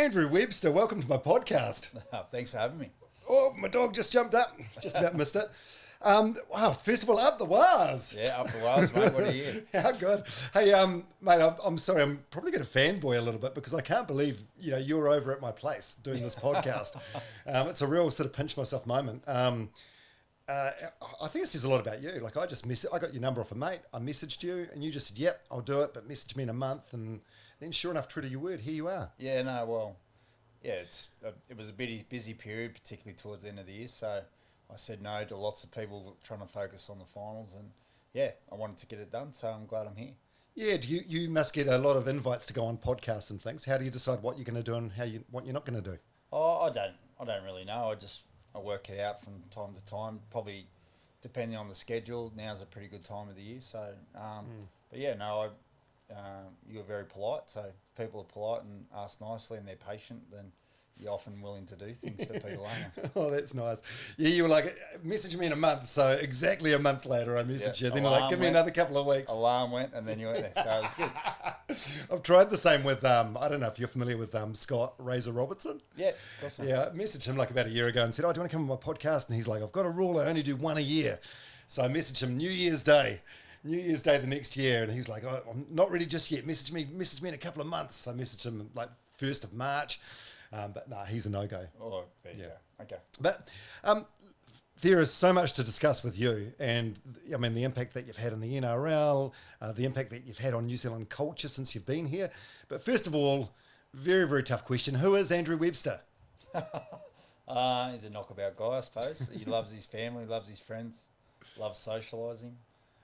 Andrew Webster, welcome to my podcast. Thanks for having me. Oh, my dog just jumped up. Just about missed it. Wow, first of all, Up The Wahs. Yeah, Up The Wahs, mate. What are you? How good. Hey, mate, I'm sorry. I'm probably going to fanboy a little bit because I can't believe, you're over at my place doing this podcast. It's a real sort of pinch myself moment. I think it says a lot about you. Like I got your number off a mate. I messaged you and you just said, yep, I'll do it. But message me in a month. And then sure enough, true to your word, here you are. Yeah, no, well, yeah, it was a busy period, particularly towards the end of the year. So I said no to lots of people trying to focus on the finals. And yeah, I wanted to get it done. So I'm glad I'm here. Yeah, you must get a lot of invites to go on podcasts and things. How do you decide what you're going to do and what you're not going to do? Oh, I don't really know. I work it out from time to time, probably depending on the schedule. Now's a pretty good time of the year. So, but yeah, no, you're very polite. So if people are polite and ask nicely and they're patient, then you're often willing to do things for people, aren't you? Oh, that's nice. Yeah, you were like, message me in a month. So exactly a month later, I messaged you. Then you're like, give me another couple of weeks. Alarm went and then you went there. So it was good. I've tried the same with, I don't know if you're familiar with Scott Razor Robertson. Yeah, of course. Yeah, I messaged him like about a year ago and said, oh, do you want to come on my podcast? And he's like, I've got a rule. I only do one a year. So I messaged him New Year's Day the next year. And he's like, oh, I'm not ready just yet. Message me in a couple of months. I messaged him like 1st of March. But no, he's a no-go. Oh, there you go. Okay. But there is so much to discuss with you, and I mean the impact that you've had in the NRL, the impact that you've had on New Zealand culture since you've been here. But first of all, very, very tough question. Who is Andrew Webster? He's a knockabout guy, I suppose. He loves his family, loves his friends, loves socialising,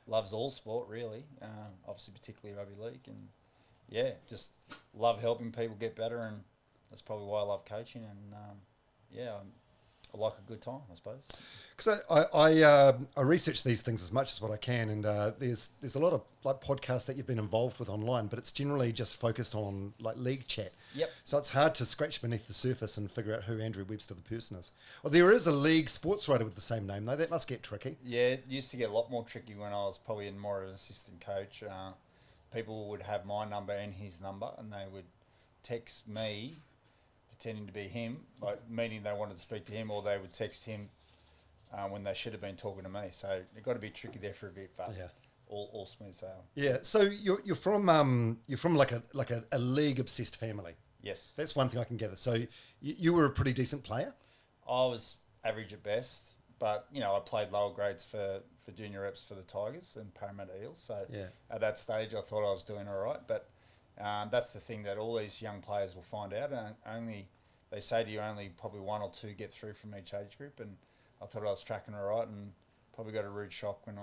loves all sport, really, obviously particularly rugby league. And, yeah, just love helping people get better, and that's probably why I love coaching. And, I like a good time, I suppose. Because I research these things as much as what I can, and there's a lot of like podcasts that you've been involved with online, but it's generally just focused on like league chat. Yep. So it's hard to scratch beneath the surface and figure out who Andrew Webster the person is. Well, there is a league sports writer with the same name though. That must get tricky. Yeah, it used to get a lot more tricky when I was probably more of an assistant coach. People would have my number and his number, and they would text me pretending to be him, like meaning they wanted to speak to him, or they would text him when they should have been talking to me. So it got to be tricky there for a bit, but yeah, all smooth sail. Yeah. So you're from like a league obsessed family. Yes, that's one thing I can gather. So you were a pretty decent player. I was average at best, but I played lower grades for junior reps for the Tigers and Parramatta Eels. So yeah, at that stage I thought I was doing all right, but that's the thing that all these young players will find out. They say to you only probably one or two get through from each age group, and I thought I was tracking all right, and probably got a rude shock when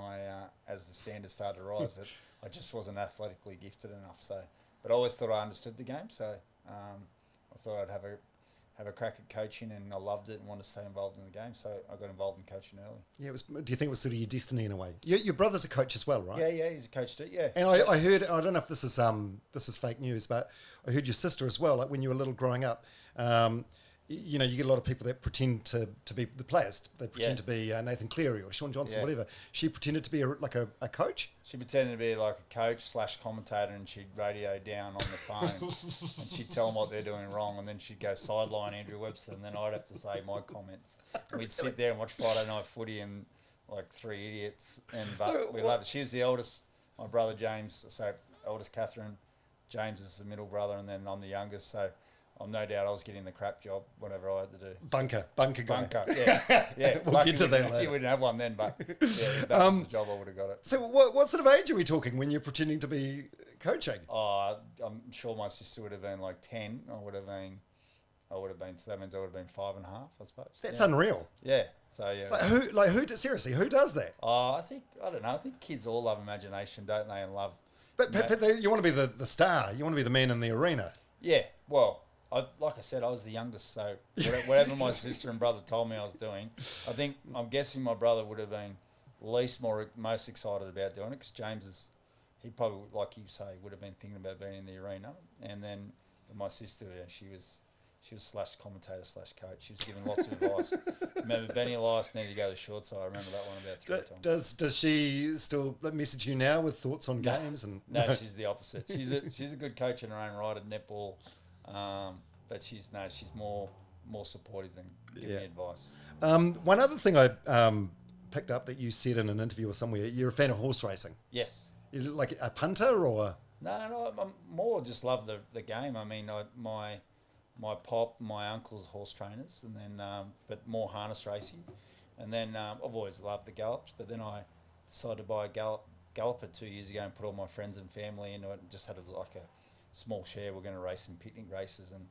as the standards started to rise, that I just wasn't athletically gifted enough. So, but I always thought I understood the game, so I thought I'd have a crack at coaching, and I loved it and wanted to stay involved in the game, so I got involved in coaching early. Yeah, do you think it was sort of your destiny in a way? Your brother's a coach as well, right? Yeah, he's a coach too. Yeah. And I heard, I don't know if this is fake news, but I heard your sister as well. Like when you were little growing up, you get a lot of people that pretend to be the players. They pretend to be Nathan Cleary or Shaun Johnson, whatever. She pretended to be a coach. She pretended to be like a coach / commentator, and she'd radio down on the phone, and she'd tell them what they're doing wrong, and then she'd go sideline Andrew Webster, and then I'd have to say my comments. And we'd sit there and watch Friday night footy and like three idiots, but we loved it. She was the eldest. My brother James, so eldest Catherine. James is the middle brother, and then I'm the youngest. So no doubt I was getting the crap job, whatever I had to do. Bunker guy. Bunker, yeah. We'll get to that later. You wouldn't have one then, but yeah, if that was the job, I would have got it. So what sort of age are we talking when you're pretending to be coaching? Oh, I'm sure my sister would have been like 10. I would have been, so that means I would have been 5.5, I suppose. That's unreal. Yeah. So yeah. Seriously, who does that? Oh, I don't know. I think kids all love imagination, don't they? And love. But you want to be the star. You want to be the man in the arena. Yeah. Well, like I said, I was the youngest, so whatever my sister and brother told me I was doing, I'm guessing my brother would have been most excited about doing it, because James he probably, like you say, would have been thinking about being in the arena. And then my sister, she was / commentator / coach. She was giving lots of advice. Remember, Benny Elias needed to go to short, so I remember that one about 3 times. Does she still message you now with thoughts on games? No, she's the opposite. She's a good coach in her own right at netball. but she's more supportive than giving me advice. One other thing I picked up that you said in an interview or somewhere, you're a fan of horse racing. Yes. You like a punter or? No, I'm more just love the game. I mean, my pop, my uncle's horse trainers, and then but more harness racing, and then I've always loved the gallops. But then I decided to buy a galloper 2 years ago and put all my friends and family into it, and just had like a small share. We're going to race in picnic races, and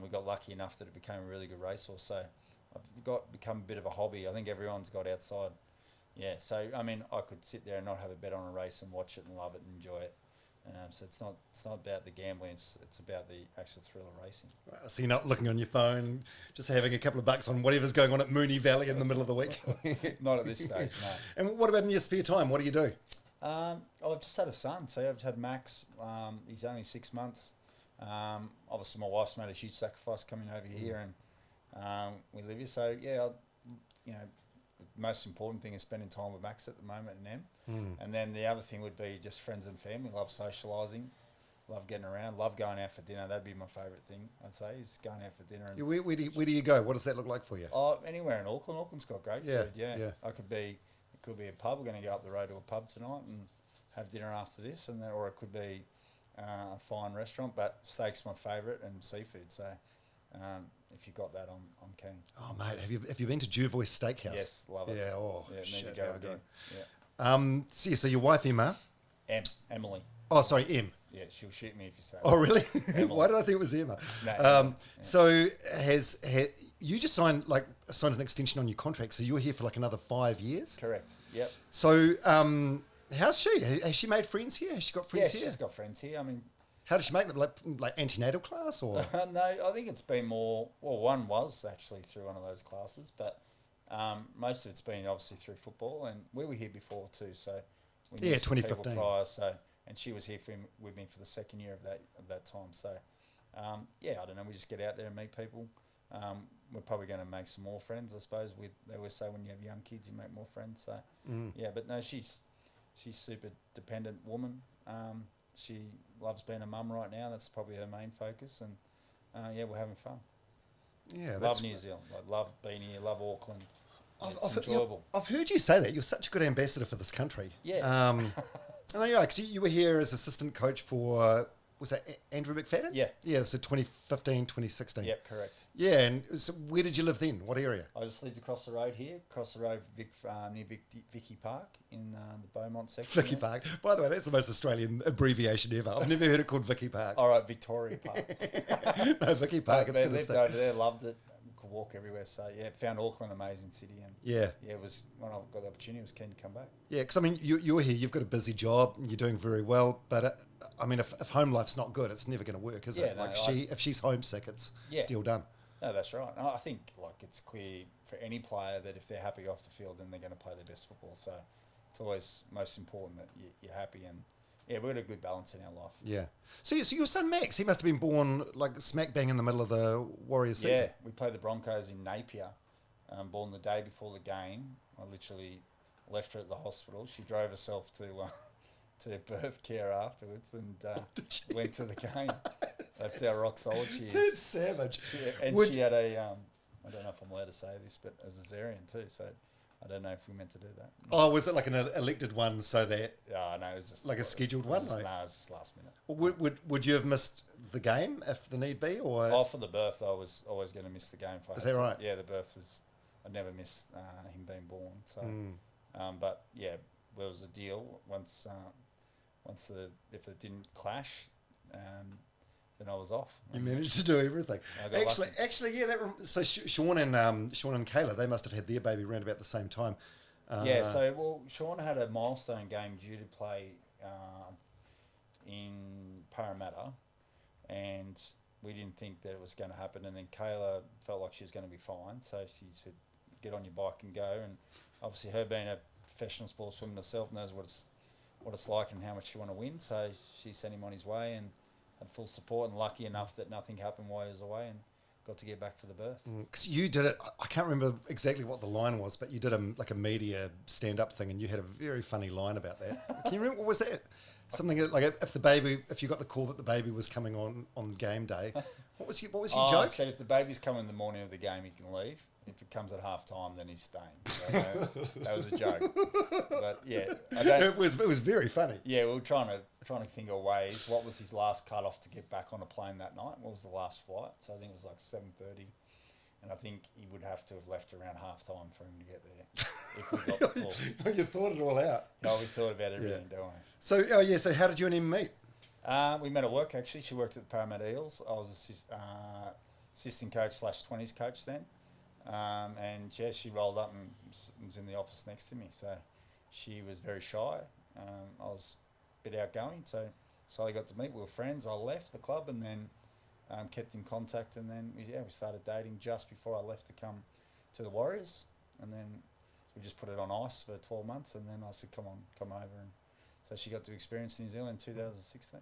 we got lucky enough that it became a really good racehorse. So I've become a bit of a hobby. I think everyone's got outside. Yeah, so I mean, I could sit there and not have a bet on a race and watch it and love it and enjoy it. So it's not about the gambling. It's about the actual thrill of racing. So you're not looking on your phone, just having a couple of bucks on whatever's going on at Moonee Valley in the middle of the week. Not at this stage, no. And what about in your spare time? What do you do? I've just had a son. So I've had Max. He's only 6 months. Obviously, my wife's made a huge sacrifice coming over here, and we live here. So yeah, the most important thing is spending time with Max at the moment and them. And then the other thing would be just friends and family. Love socialising, love getting around, love going out for dinner. That'd be my favourite thing, I'd say, is going out for dinner. And where do you go? What does that look like for you? Anywhere in Auckland. Auckland's got great food. Yeah. It could be a pub. We're going to go up the road to a pub tonight and have dinner after this, or it could be a fine restaurant. But steak's my favourite, and seafood. So if you got that, I'm keen. Oh mate, have you been to Jervois Steakhouse? Yes, love it. Yeah. Oh, yeah, shit, need to go again. Yeah. So your wife Emma? Emily. Oh, sorry, Em. Yeah, she'll shoot me if you say. Oh, really? Why did I think it was Emma? No, So has you just signed an extension on your contract? So you're here for like another 5 years? Correct. Yep. So how's she? Has she made friends here? Has she got friends here? Yeah, she's got friends here. I mean, how does she make them? Like antenatal class or? No, I think it's been more. Well, one was actually through one of those classes, but most of it's been obviously through football, and we were here before too. So we knew some people 2015 prior. So and she was here with me for the second year of that time. So I don't know. We just get out there and meet people. We're probably going to make some more friends, I suppose. They always say when you have young kids, you make more friends. So yeah, but no, she's super dependent woman. She loves being a mum right now. That's probably her main focus, and we're having fun. Yeah, love New Zealand. Love being here. Love Auckland. It's enjoyable. I've heard you say that. You're such a good ambassador for this country. Yeah. Because you were here as assistant coach for, was that Andrew McFadden? Yeah. Yeah, so 2015, 2016. Yep, correct. Yeah, and so where did you live then? What area? I just lived across the road here, near Vicky Park in the Beaumont section. Vicky Park. By the way, that's the most Australian abbreviation ever. I've never heard it called Vicky Park. All right, Victoria Park. No, Vicky Park. They lived over there, loved it. Could walk everywhere. So yeah, found Auckland an amazing city, and it was when I got the opportunity, I was keen to come back. Yeah, because I mean, you're here. You've got a busy job, and you're doing very well. But I mean, if home life's not good, it's never going to work, is it? If she's homesick, it's deal done. No, that's right. And I think it's clear for any player that if they're happy off the field, then they're going to play their best football. So it's always most important that you're happy, and we've got a good balance in our life. Yeah. So your son Max, he must have been born like smack bang in the middle of the Warriors season. Yeah, we played the Broncos in Napier. Born the day before the game. I literally left her at the hospital. She drove herself to birth care afterwards and went to the game. That's how rock solid she is. That's savage. She had a, I don't know if I'm allowed to say this, but a cesarean too. So I don't know if we meant to do that. Oh, was it like an elected one so that... No, it was just... Like a scheduled one? No, it was just last minute. Well, would you have missed the game if the need be? Or? Oh, for the birth, I was always going to miss the game. Is that right? Yeah, the birth was... I'd never miss him being born. So, but yeah, there was a deal once if it didn't clash, then I was off. You managed to do everything. Actually, yeah. So Shaun and Kayla, they must have had their baby around about the same time. Shaun had a milestone game due to play in Parramatta, and we didn't think that it was going to happen. And then Kayla felt like she was going to be fine, so she said, "Get on your bike and go." And obviously, her being a professional sports woman herself knows what it's like and how much you want to win. So she sent him on his way and had full support, and lucky enough that nothing happened while he was away. And got to get back for the birth. Because you did it, I can't remember exactly what the line was, but you did a media stand-up thing, and you had a very funny line about that. Can you remember, what was that? Something like, if you got the call that the baby was coming on game day, what was your joke? I said if the baby's coming in the morning of the game, he can leave. If it comes at half time, then he's staying. So, that was a joke. But yeah, it was very funny. Yeah, we were trying to think of ways. What was his last cut off to get back on a plane that night? What was the last flight? So I think it was like 7:30, and I think he would have to have left around half time for him to get there. If we got the call. You thought it all out. No, we thought about everything, don't we? So how did you and him meet? We met at work actually. She worked at the Parramatta Eels. I was assistant coach / 20s coach then. And yeah, she rolled up and was in the office next to me. So she was very shy. I was a bit outgoing, so I got to meet. We were friends. I left the club and then kept in contact, and then we started dating just before I left to come to the Warriors, and then we just put it on ice for 12 months, and then I said, come over, and so she got to experience New Zealand in 2016.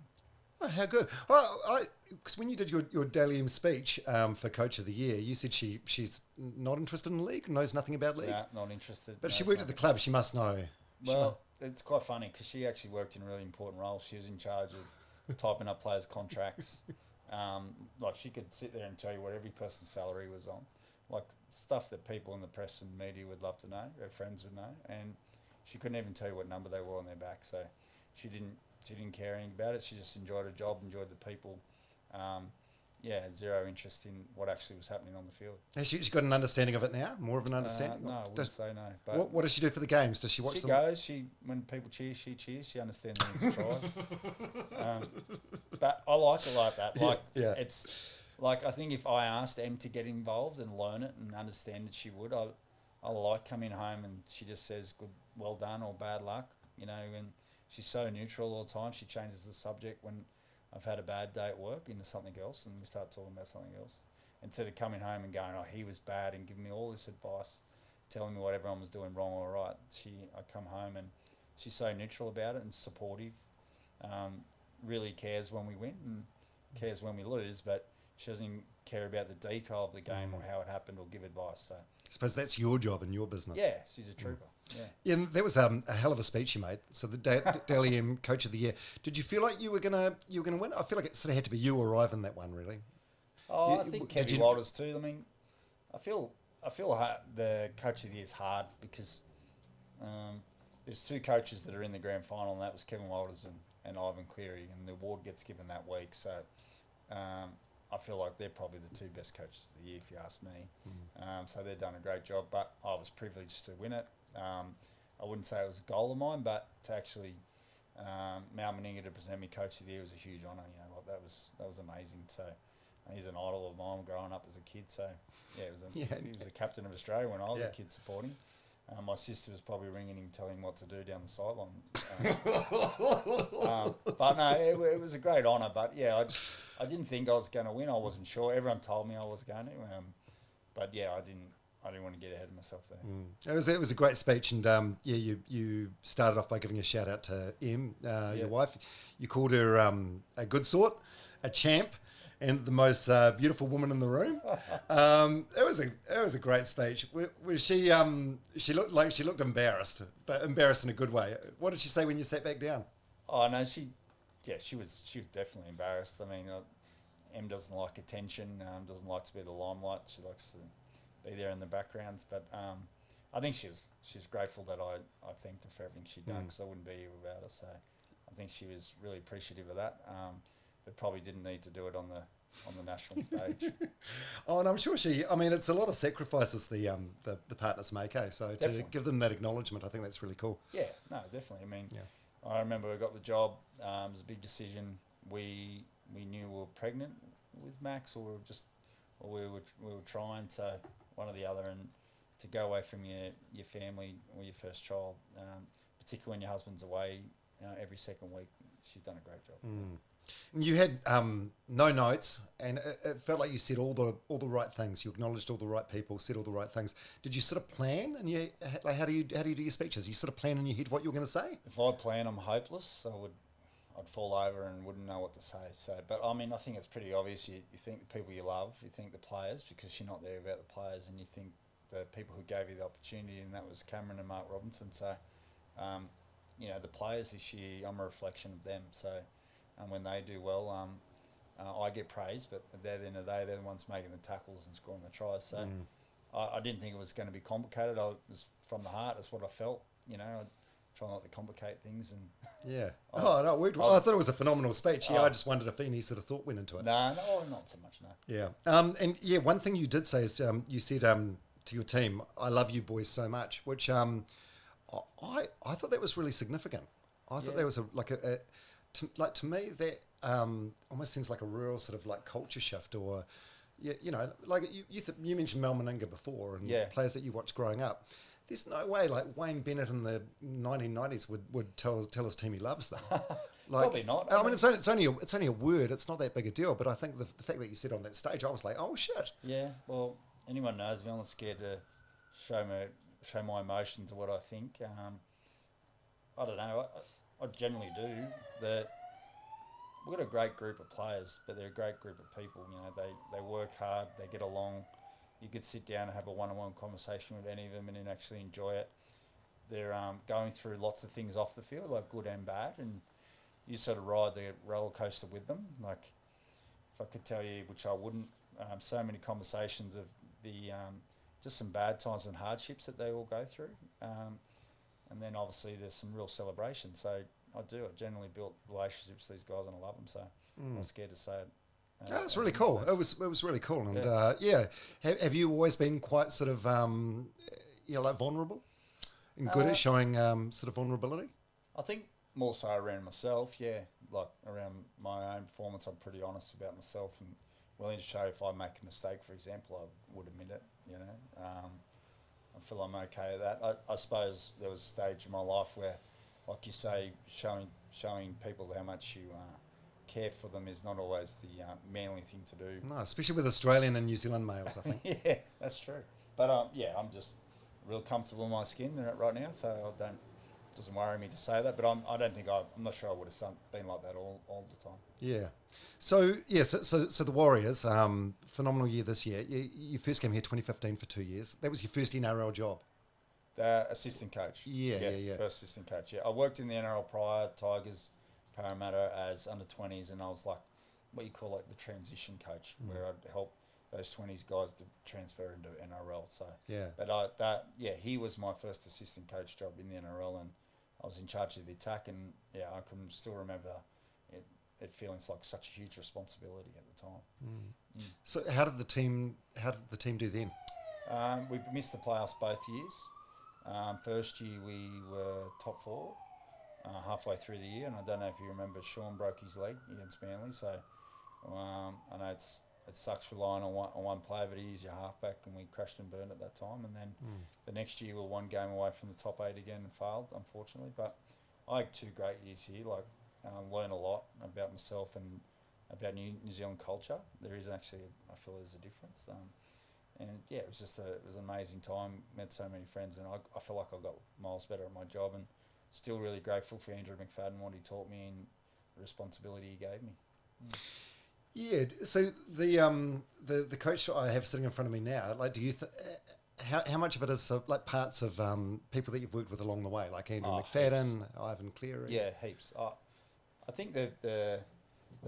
Oh, how good. Well, because when you did your Dally M speech for Coach of the Year, you said she's not interested in league, knows nothing about league. No, not interested. But she worked at the club, she must know. Well, it's quite funny because she actually worked in a really important role. She was in charge of typing up players' contracts. Like she could sit there and tell you what every person's salary was on, like stuff that people in the press and media would love to know, her friends would know, and she couldn't even tell you what number they were on their back. So she didn't care anything about it. She just enjoyed her job, enjoyed the people. Had zero interest in what actually was happening on the field. Has she got an understanding of it now? More of an understanding? No, I wouldn't say no. But what does she do for the games? Does she watch them? When people cheer, she cheers. She understands things tries. But I like it like that. It's like, I think if I asked Em to get involved and learn it and understand it, she would. I like coming home and she just says, good, well done, or bad luck, and she's so neutral all the time. She changes the subject when I've had a bad day at work into something else, and we start talking about something else. Instead of coming home and going, oh, he was bad, and giving me all this advice, telling me what everyone was doing wrong or right, I come home and she's so neutral about it and supportive, really cares when we win and cares when we lose, but she doesn't care about the detail of the game or how it happened or give advice. So I suppose that's your job in your business. Yeah, she's a trooper. Yeah, and that was a hell of a speech you made. So the Dally M Coach of the Year. Did you feel like you were gonna win? I feel like it sort of had to be you or Ivan that one, really. Oh, I think Kevin Walters too. I mean, I feel the Coach of the Year is hard because there's two coaches that are in the grand final, and that was Kevin Walters and Ivan Cleary, and the award gets given that week. So I feel like they're probably the two best coaches of the year, if you ask me. So they've done a great job, but I was privileged to win it. I wouldn't say it was a goal of mine, but to actually Mal Meninga to present me Coach of the Year was a huge honour. That was amazing. So he's an idol of mine growing up as a kid. So yeah, he was the captain of Australia when I was a kid supporting. My sister was probably ringing him, telling him what to do down the sideline. But no, it was a great honour. But yeah, I didn't think I was going to win. I wasn't sure. Everyone told me I was going to. But yeah, I didn't want to get ahead of myself there. It was a great speech, and you started off by giving a shout out to Em, your wife. You called her a good sort, a champ, and the most beautiful woman in the room. It was a great speech. She looked embarrassed, but embarrassed in a good way. What did she say when you sat back down? Oh no, she was definitely embarrassed. I mean, Em doesn't like attention, doesn't like to be the limelight. She likes to be there in the backgrounds. But I think she was grateful that I thanked her for everything she'd done, because I wouldn't be here without her. So I think she was really appreciative of that. But probably didn't need to do it on the national stage. Oh, and I'm sure it's a lot of sacrifices the partners make, eh? So definitely. To give them that acknowledgement, I think that's really cool. Yeah, no, definitely. I mean, I remember we got the job. It was a big decision. We knew we were pregnant with Max, or we were trying to, one or the other, and to go away from your family or your first child, particularly when your husband's away every second week. She's done a great job. And you had no notes, and it felt like you said all the right things. You acknowledged all the right people, said all the right things. Did you sort of plan? And how do you do your speeches? You sort of plan in your head what you were going to say? If I plan, I'm hopeless. I I'd fall over and wouldn't know what to say. So, but I mean, I think it's pretty obvious. You think the people you love, you think the players, because you're not there about the players, and you think the people who gave you the opportunity, and that was Cameron and Mark Robinson. So, you know, the players this year, I'm a reflection of them. So, and when they do well, I get praise, but at the end of the day, they're the ones making the tackles and scoring the tries. So, I didn't think it was going to be complicated. I was from the heart. That's what I felt. You know, I try not to complicate things. And yeah. I thought it was a phenomenal speech. Yeah, I just wondered if any sort of thought went into it. No, not so much. No. Yeah. And yeah, one thing you did say is you said to your team, "I love you boys so much," which I thought that was really significant. I thought there was to me that almost seems like a real sort of like culture shift, or you know, like you mentioned Mel Meninga before, and players that you watched growing up. There's no way like Wayne Bennett in the 1990s would tell his team he loves them. Like, probably not. I mean, it's only a word. It's not that big a deal. But I think the fact that you said on that stage, I was like, oh shit. Yeah. Well, anyone knows me. I'm not scared to show my emotions or what I think. I don't know. I generally do. We've got a great group of players, but they're a great group of people. You know, they work hard. They get along. You could sit down and have a one-on-one conversation with any of them and then actually enjoy it. They're going through lots of things off the field, like good and bad, and you sort of ride the roller coaster with them. Like, if I could tell you, which I wouldn't, so many conversations of the just some bad times and hardships that they all go through, and then obviously there's some real celebration. So I generally built relationships with these guys, and I love them. So I'm not scared to say it. That's really cool. It was really cool, and have you always been quite sort of like vulnerable and good at showing sort of vulnerability? I think more so around myself, like around my own performance. I'm pretty honest about myself and willing to show if I make a mistake, for example, I would admit it. You know, I feel I'm okay at that. I suppose there was a stage in my life where, like you say, showing people how much you care for them is not always the manly thing to do. No, especially with Australian and New Zealand males, I think. Yeah, that's true. But I'm just real comfortable in my skin right now, so it doesn't worry me to say that. But I'm not sure I would have been like that all the time. Yeah. So the Warriors, phenomenal year this year. You first came here 2015 for 2 years. That was your first NRL job. The assistant coach. Yeah. First assistant coach. Yeah, I worked in the NRL prior, Tigers, Parramatta as under 20s, and I was like what you call like the transition coach, where I'd help those 20s guys to transfer into NRL. So he was my first assistant coach job in the NRL, and I was in charge of the attack, and I can still remember it feeling like such a huge responsibility at the time. So how did the team do then? We missed the playoffs both years. First year we were top four. Halfway through the year, and I don't know if you remember, Shaun broke his leg against Manly, so I know it sucks relying on one player, but he's your halfback, and we crashed and burned at that time. And then the next year we were one game away from the top 8 again and failed, unfortunately. But I had 2 great years here, learn a lot about myself and about New Zealand culture. There is actually, I feel there's a difference. It was just it was an amazing time, met so many friends, and I feel like I got miles better at my job, and still really grateful for Andrew McFadden, what he taught me and the responsibility he gave me. Yeah. So the coach I have sitting in front of me now, like, do you how much of it is like parts of people that you've worked with along the way, like Andrew McFadden, heaps. Ivan Cleary? Yeah, heaps. I think the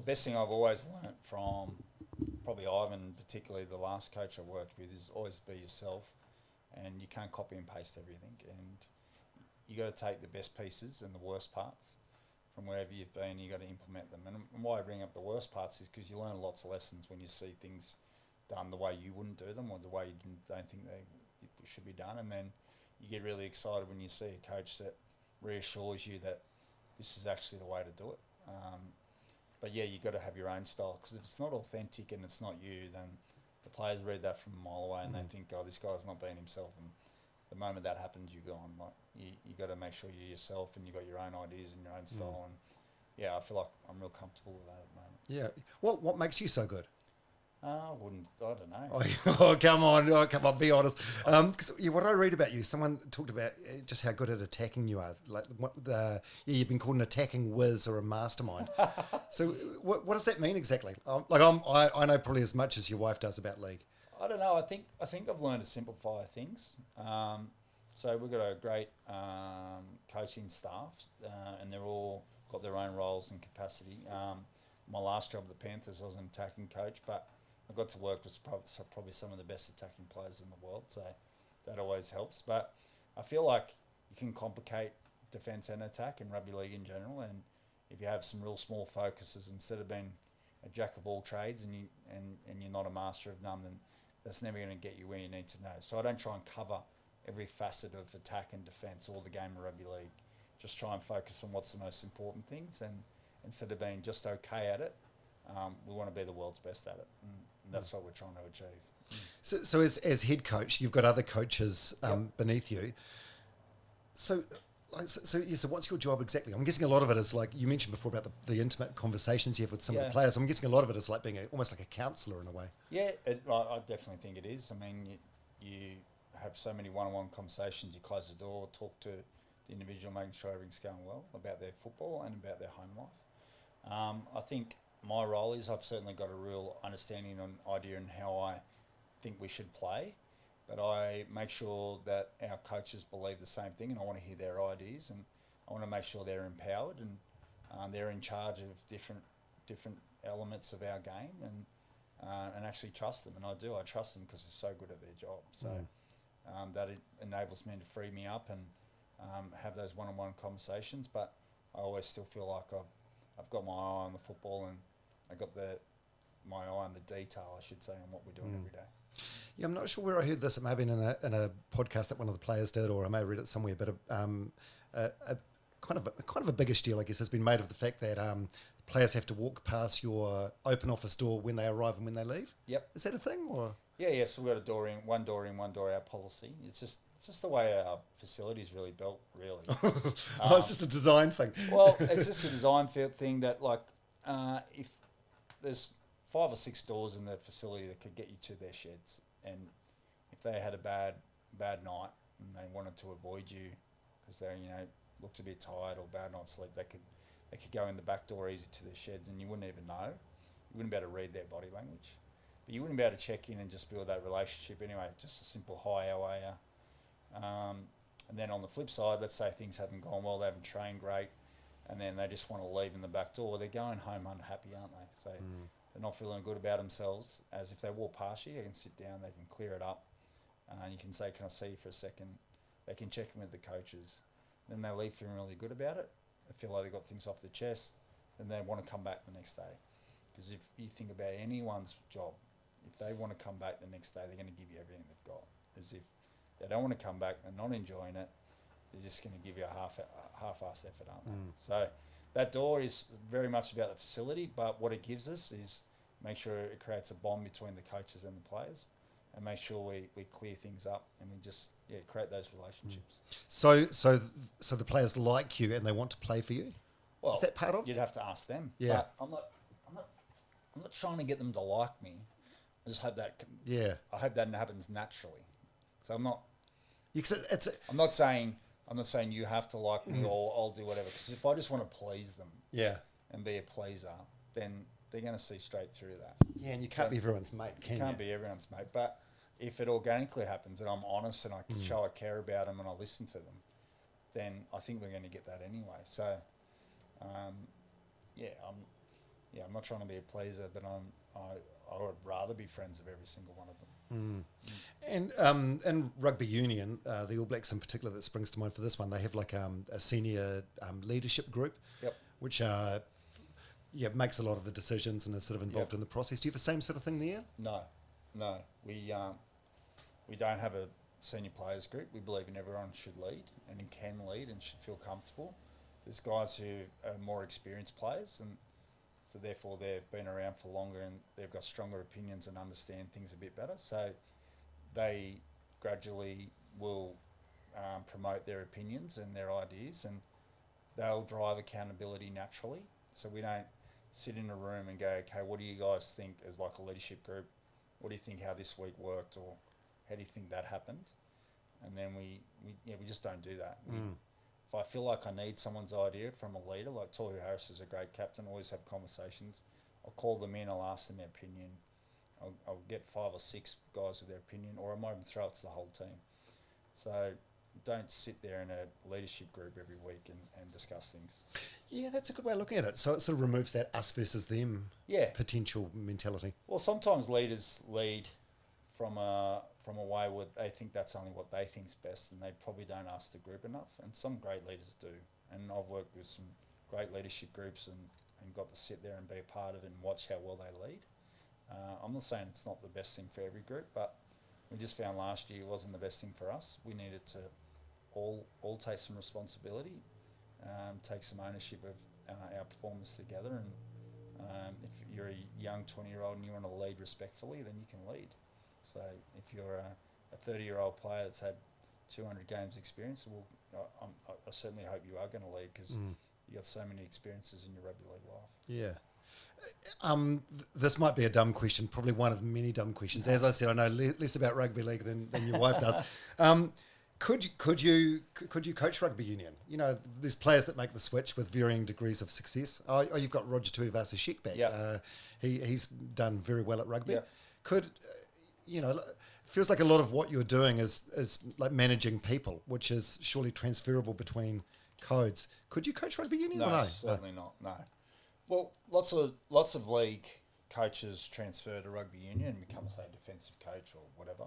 best thing I've always learnt from probably Ivan, particularly the last coach I worked with, is always be yourself, and you can't copy and paste everything, and you got to take the best pieces and the worst parts from wherever you've been. You got to implement them. And why I bring up the worst parts is because you learn lots of lessons when you see things done the way you wouldn't do them, or the way you don't think they should be done. And then you get really excited when you see a coach that reassures you that this is actually the way to do it. But yeah, you got to have your own style, because if it's not authentic and it's not you, then the players read that from a mile away and they think, oh, this guy's not being himself. And the moment that happens, you're gone. Like you got to make sure you're yourself and you got your own ideas and your own style. And I feel like I'm real comfortable with that at the moment. Yeah. What makes you so good? I don't know. Oh, come on, be honest. Because what did I read about you? Someone talked about just how good at attacking you are. Like, you've been called an attacking whiz or a mastermind. So, what does that mean exactly? I know probably as much as your wife does about league. I don't know. I think I've learned to simplify things. So we've got a great coaching staff, and they're all got their own roles and capacity. My last job at the Panthers, I was an attacking coach, but I got to work with probably some of the best attacking players in the world, so that always helps. But I feel like you can complicate defence and attack in rugby league in general, and if you have some real small focuses instead of being a jack of all trades and you're not a master of none, then that's never going to get you where you need to know. So I don't try and cover every facet of attack and defence or the game of rugby league. Just try and focus on what's the most important things, and instead of being just okay at it, we want to be the world's best at it, and that's what we're trying to achieve. So as head coach, you've got other coaches beneath you. So what's your job exactly? I'm guessing a lot of it is like you mentioned before about the intimate conversations you have with some of the players. I'm guessing a lot of it is like being almost like a counsellor in a way. Yeah, I definitely think it is. I mean, you have so many one-on-one conversations. You close the door, talk to the individual, making sure everything's going well about their football and about their home life. I think my role is I've certainly got a real understanding and idea in how I think we should play, but I make sure that our coaches believe the same thing, and I want to hear their ideas, and I want to make sure they're empowered and they're in charge of different elements of our game, and actually trust them. And I do. I trust them because they're so good at their job. So that it enables me to free me up and have those one-on-one conversations. But I always still feel like I've got my eye on the football, and I got my eye on the detail, I should say, on what we're doing every day. Yeah, I'm not sure where I heard this. It may have been in a podcast that one of the players did, or I may have read it somewhere. But a kind of a biggish deal, I guess, has been made of the fact that players have to walk past your open office door when they arrive and when they leave. Yep. Is that a thing, or? Yeah. So we've got one door in, one door out policy. It's just the way our facility is really built, really. It's just a design thing. Well, it's just a design thing that, like, if there's 5 or 6 doors in the facility that could get you to their sheds, and if they had a bad night and they wanted to avoid you because they looked a bit tired or bad night's sleep, they could go in the back door easy to their sheds, and you wouldn't even know. You wouldn't be able to read their body language, but you wouldn't be able to check in and just build that relationship anyway. Just a simple hi, how are you? And then on the flip side, let's say things haven't gone well, they haven't trained great, and then they just want to leave in the back door. Well, they're going home unhappy, aren't they? So they're not feeling good about themselves. As if they walk past you, they can sit down, they can clear it up. You can say, "Can I see you for a second?" They can check in with the coaches. Then they leave feeling really good about it. They feel like they got things off their chest, and they want to come back the next day. Because if you think about anyone's job, if they want to come back the next day, they're going to give you everything they've got. As if they don't want to come back and not enjoying it, they're just going to give you a half-assed effort, aren't they? So that door is very much about the facility, but what it gives us is make sure it creates a bond between the coaches and the players, and make sure we clear things up, and we just create those relationships. So the players like you and they want to play for you. Well, is that part of? You'd have to ask them. Yeah, but I'm not trying to get them to like me. I just hope that. I hope that happens naturally. So I'm not. I'm not saying you have to like me or I'll do whatever. Because if I just want to please them, and be a pleaser, then they're going to see straight through that. Yeah, and you can't be everyone's mate, can you? Can't be everyone's mate, but if it organically happens and I'm honest and I can show I care about them and I listen to them, then I think we're going to get that anyway. So, I'm not trying to be a pleaser, but I would rather be friends of every single one of them. And in rugby union, the All Blacks in particular, that springs to mind for this one, they have like a senior leadership group, which makes a lot of the decisions and is sort of involved in the process. Do you have the same sort of thing there? No. We don't have a senior players group. We believe in everyone should lead and can lead and should feel comfortable. There's guys who are more experienced players, and so therefore they've been around for longer and they've got stronger opinions and understand things a bit better. So they gradually will promote their opinions and their ideas, and they'll drive accountability naturally. So we don't sit in a room and go, okay, what do you guys think as like a leadership group? what do you think how this week worked, or how do you think that happened? And then we just don't do that. If I feel like I need someone's idea from a leader, like Toru Harris is a great captain, always have conversations. I'll call them in, I'll ask them their opinion. I'll get 5 or 6 guys with their opinion, or I might even throw it to the whole team. So don't sit there in a leadership group every week and discuss things. Yeah, that's a good way of looking at it. So it sort of removes that us versus them potential mentality. Well, sometimes leaders lead from a way where they think that's only what they think's best, and they probably don't ask the group enough. And some great leaders do. And I've worked with some great leadership groups and got to sit there and be a part of it and watch how well they lead. I'm not saying it's not the best thing for every group, but we just found last year it wasn't the best thing for us. We needed to all take some responsibility, take some ownership of our performance together. And if you're a young 20-year-old and you want to lead respectfully, then you can lead. So if you're a 30-year-old player that's had 200 games experience, well, I certainly hope you are going to lead, because you've got so many experiences in your rugby league life. Yeah. This might be a dumb question, probably one of many dumb questions. As I said, I know less about rugby league than your wife does. Could you coach rugby union? You know, there's players that make the switch with varying degrees of success. Oh, you've got Roger Tuivasa-Sheck back. Yep. He's done very well at rugby. Yep. Could, feels like a lot of what you're doing is like managing people, which is surely transferable between codes. Could you coach rugby union? No, certainly not. No. Well, lots of league coaches transfer to rugby union and become, say, a defensive coach or whatever.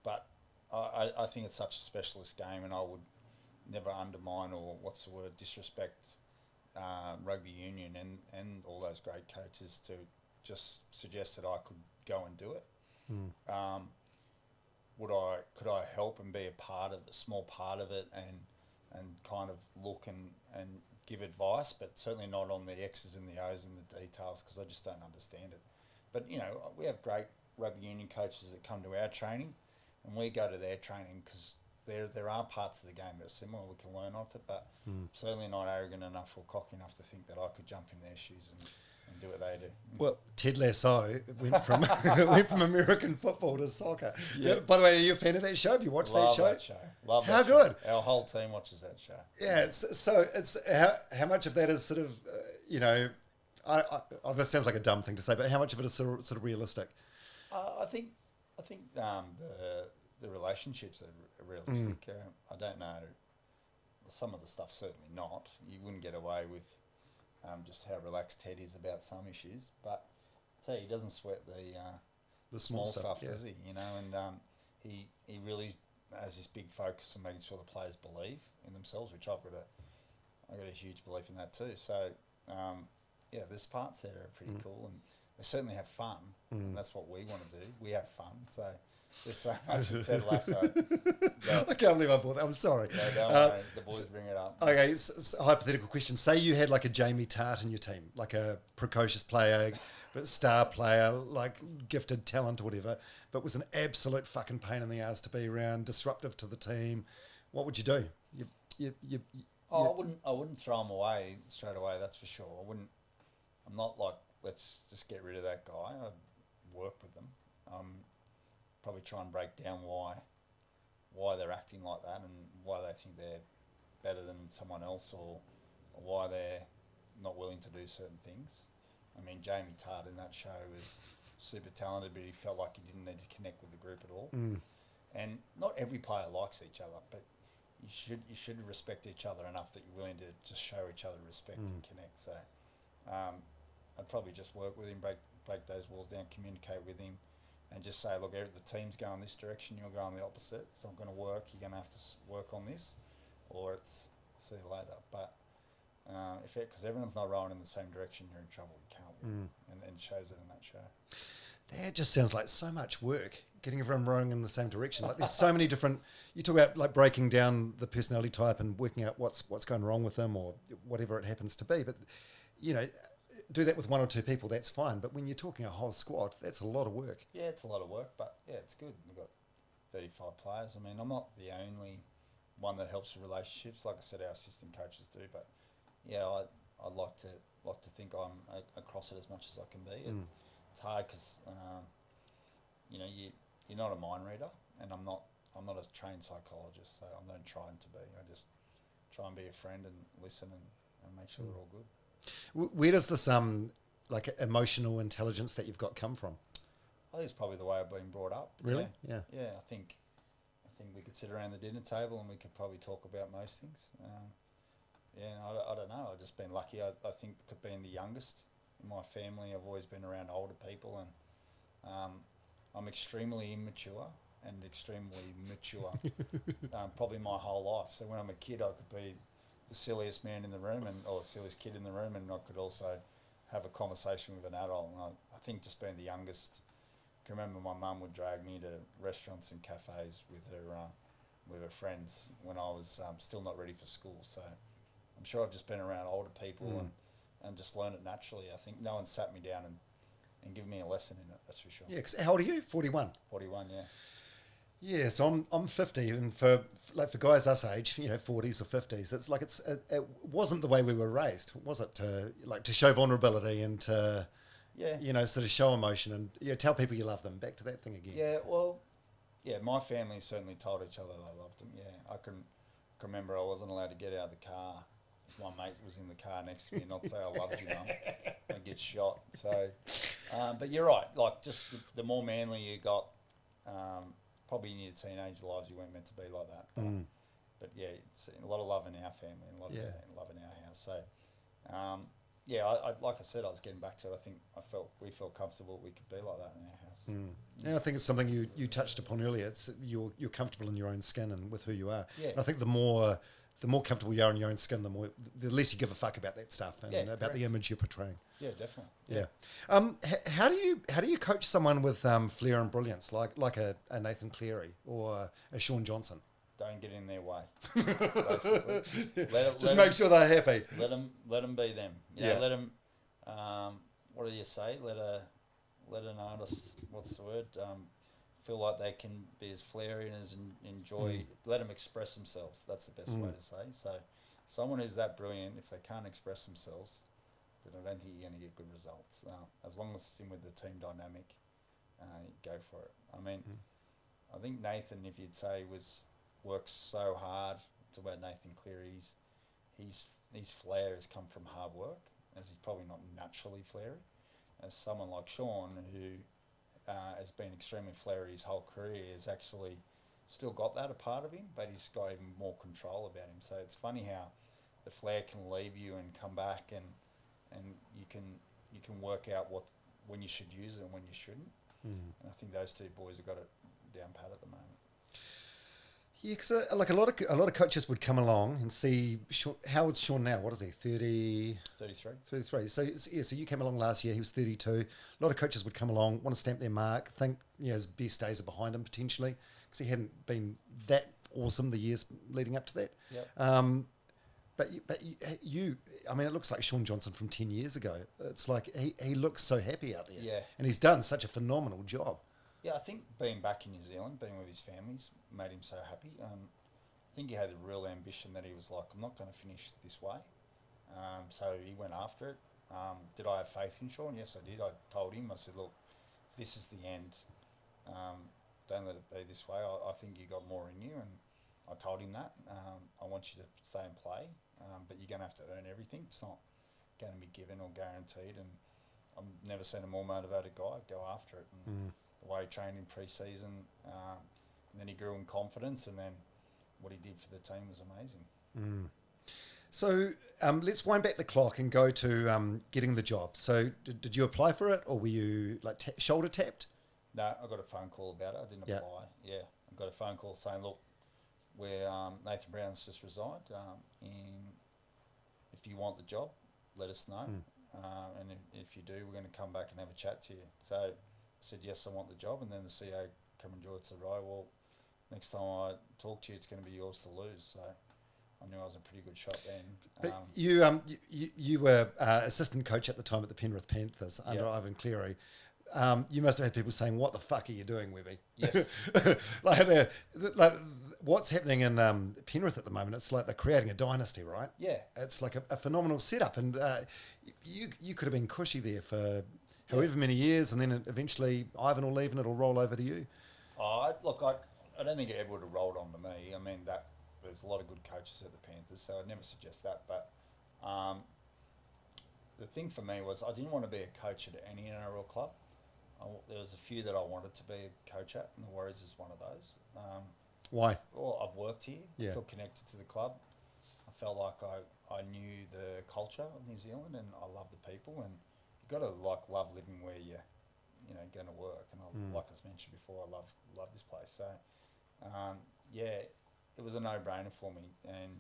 But I think it's such a specialist game, and I would never undermine or disrespect rugby union and all those great coaches to just suggest that I could go and do it. Could I help and be a small part of it and kind of look and give advice, but certainly not on the X's and the O's and the details, because I just don't understand it. But we have great rugby union coaches that come to our training, and we go to their training because there are parts of the game that are similar. We can learn off it, but certainly not arrogant enough or cocky enough to think that I could jump in their shoes and do what they do. Well, Ted Lasso went from American football to soccer. Yeah. By the way, are you a fan of that show? Have you watched that show? Love that How show. good? Our whole team watches that show. Yeah. It's how much of that is sort of this sounds like a dumb thing to say, but how much of it is sort of realistic? I think the relationships are realistic. I don't know. Some of the stuff certainly not. You wouldn't get away with just how relaxed Ted is about some issues, but I tell you, he doesn't sweat the small stuff, does he? And he really has this big focus on making sure the players believe in themselves, which I've got a huge belief in that too. So there's parts that are pretty cool, and they certainly have fun, and that's what we want to do. We have fun, so. There's so much of Ted Lasso. I can't believe I bought that. I'm sorry. No, don't worry. The boys bring it up. Okay, so hypothetical question. Say you had like a Jamie Tart in your team, like a precocious player, but star player, like gifted talent or whatever, but was an absolute fucking pain in the ass to be around, disruptive to the team. What would you do? I wouldn't throw him away straight away. That's for sure. I'm not like, let's just get rid of that guy. I'd work with them. Probably try and break down why they're acting like that and why they think they're better than someone else, or why they're not willing to do certain things. I mean, Jamie Tart in that show was super talented, but he felt like he didn't need to connect with the group at all. And not every player likes each other, but you should respect each other enough that you're willing to just show each other respect and connect. So I'd probably just work with him, break those walls down, communicate with him, and just say, look, the team's going this direction, you're going the opposite, so I'm going to work, you're going to have to work on this, or it's see you later. But because everyone's not rowing in the same direction, you're in trouble, you can't win, and it shows it in that show. That just sounds like so much work, getting everyone rowing in the same direction. Like there's so many different, you talk about like breaking down the personality type and working out what's going wrong with them or whatever it happens to be, but do that with one or two people, that's fine. But when you're talking a whole squad, that's a lot of work. Yeah, it's a lot of work, but yeah, it's good. We've got 35 players. I mean, I'm not the only one that helps with relationships. Like I said, our assistant coaches do. But yeah, I'd like to think I'm across it as much as I can be. It's hard because you're not a mind reader, and I'm not a trained psychologist, so I'm not trying to be. I just try and be a friend and listen and make sure they're all good. Where does this like emotional intelligence that you've got come from? I think it's probably the way I've been brought up. Really? Yeah. Yeah, I think we could sit around the dinner table and we could probably talk about most things. I don't know. I've just been lucky. I think being the youngest in my family, I've always been around older people, and I'm extremely immature and extremely mature, probably my whole life. So when I'm a kid, I could be the silliest man in the room or the silliest kid in the room, and I could also have a conversation with an adult. And I think just being the youngest, I can remember my mum would drag me to restaurants and cafes with her friends when I was still not ready for school. So I'm sure I've just been around older people and just learned it naturally. I think no one sat me down and given me a lesson in it, that's for sure. Yeah, because how old are you? 41? 41, yeah. Yeah, so I'm 50, and for guys us age, 40s or 50s, it's like it wasn't the way we were raised, was it? To show vulnerability and to sort of show emotion and tell people you love them. Back to that thing again. Yeah, well, my family certainly told each other they loved them. Yeah, I can remember I wasn't allowed to get out of the car if my mate was in the car next to me and not say I loved you, Mum. I'd get shot. So, but you're right. Like just the more manly you got. Probably in your teenage lives you weren't meant to be like that, but yeah, it's a lot of love in our family and a lot of love in our house. So, I like I said, I was getting back to it. I think we felt comfortable we could be like that in our house. Yeah, I think it's something you touched upon earlier. It's you're comfortable in your own skin and with who you are. Yeah. And I think the more comfortable you are in your own skin, the less you give a fuck about that stuff and about the image you're portraying. Yeah, definitely. Yeah. How do you coach someone with flair and brilliance like a Nathan Cleary or a Shaun Johnson? Don't get in their way. Basically, just make sure they're happy. Let them be them. Let them. What do you say? Let an artist. What's the word? Feel like they can be as flary and as enjoy. Let them express themselves. That's the best way to say. So, someone who's that brilliant, if they can't express themselves, then I don't think you're going to get good results. As long as it's in with the team dynamic, go for it. I mean, I think Nathan, if you'd say works so hard. It's about Nathan Cleary. His flair has come from hard work, as he's probably not naturally flary. As someone like Shaun, who has been extremely flary his whole career, has actually still got that a part of him, but he's got even more control about him. So it's funny how the flair can leave you and come back, and you can work out when you should use it and when you shouldn't. And I think those two boys have got it down pat at the moment. Yeah, because like a lot of coaches would come along and see how old's Shaun now? What is he? 33. 33. So you came along last year. He was 32. A lot of coaches would come along, want to stamp their mark, think his best days are behind him potentially because he hadn't been that awesome the years leading up to that. Yep. But you, I mean, it looks like Shaun Johnson from 10 years ago. It's like he looks so happy out there. Yeah. And he's done such a phenomenal job. Yeah, I think being back in New Zealand, being with his families, made him so happy. I think he had a real ambition that he was like, I'm not going to finish this way. So he went after it. Did I have faith in Shaun? Yes, I did. I told him, I said, look, if this is the end, don't let it be this way. I think you got more in you. And I told him that. I want you to stay and play, but you're going to have to earn everything. It's not going to be given or guaranteed. And I've never seen a more motivated guy go after it. And the way he trained in pre-season, and then he grew in confidence, and then what he did for the team was amazing. So let's wind back the clock and go to getting the job. So did you apply for it, or were you like shoulder tapped? No, I got a phone call about it. I didn't apply. Yeah, I got a phone call saying, look, Nathan Brown's just resigned, and if you want the job, let us know. And if you do, we're going to come back and have a chat to you. So I said, yes, I want the job. And then the CEO came and said, right, well, next time I talk to you, it's going to be yours to lose. So I knew I was a pretty good shot then. But you were assistant coach at the time at the Penrith Panthers under Ivan Cleary. You must have had people saying, what the fuck are you doing, Webby? Yes. like what's happening in Penrith at the moment, it's like they're creating a dynasty, right? Yeah. It's like a phenomenal setup. And you could have been cushy there for however many years, and then eventually Ivan will leave and it'll roll over to you. I don't think it ever would have rolled on to me. I mean, that there's a lot of good coaches at the Panthers, so I'd never suggest that. But the thing for me was I didn't want to be a coach at any NRL club. There was a few that I wanted to be a coach at, and the Warriors is one of those. Why? Well, I've worked here. Yeah. I feel connected to the club. I felt like I knew the culture of New Zealand, and I love the people. And you've got to love living where you're going to work. And like I mentioned before, I love this place. So it was a no-brainer for me. And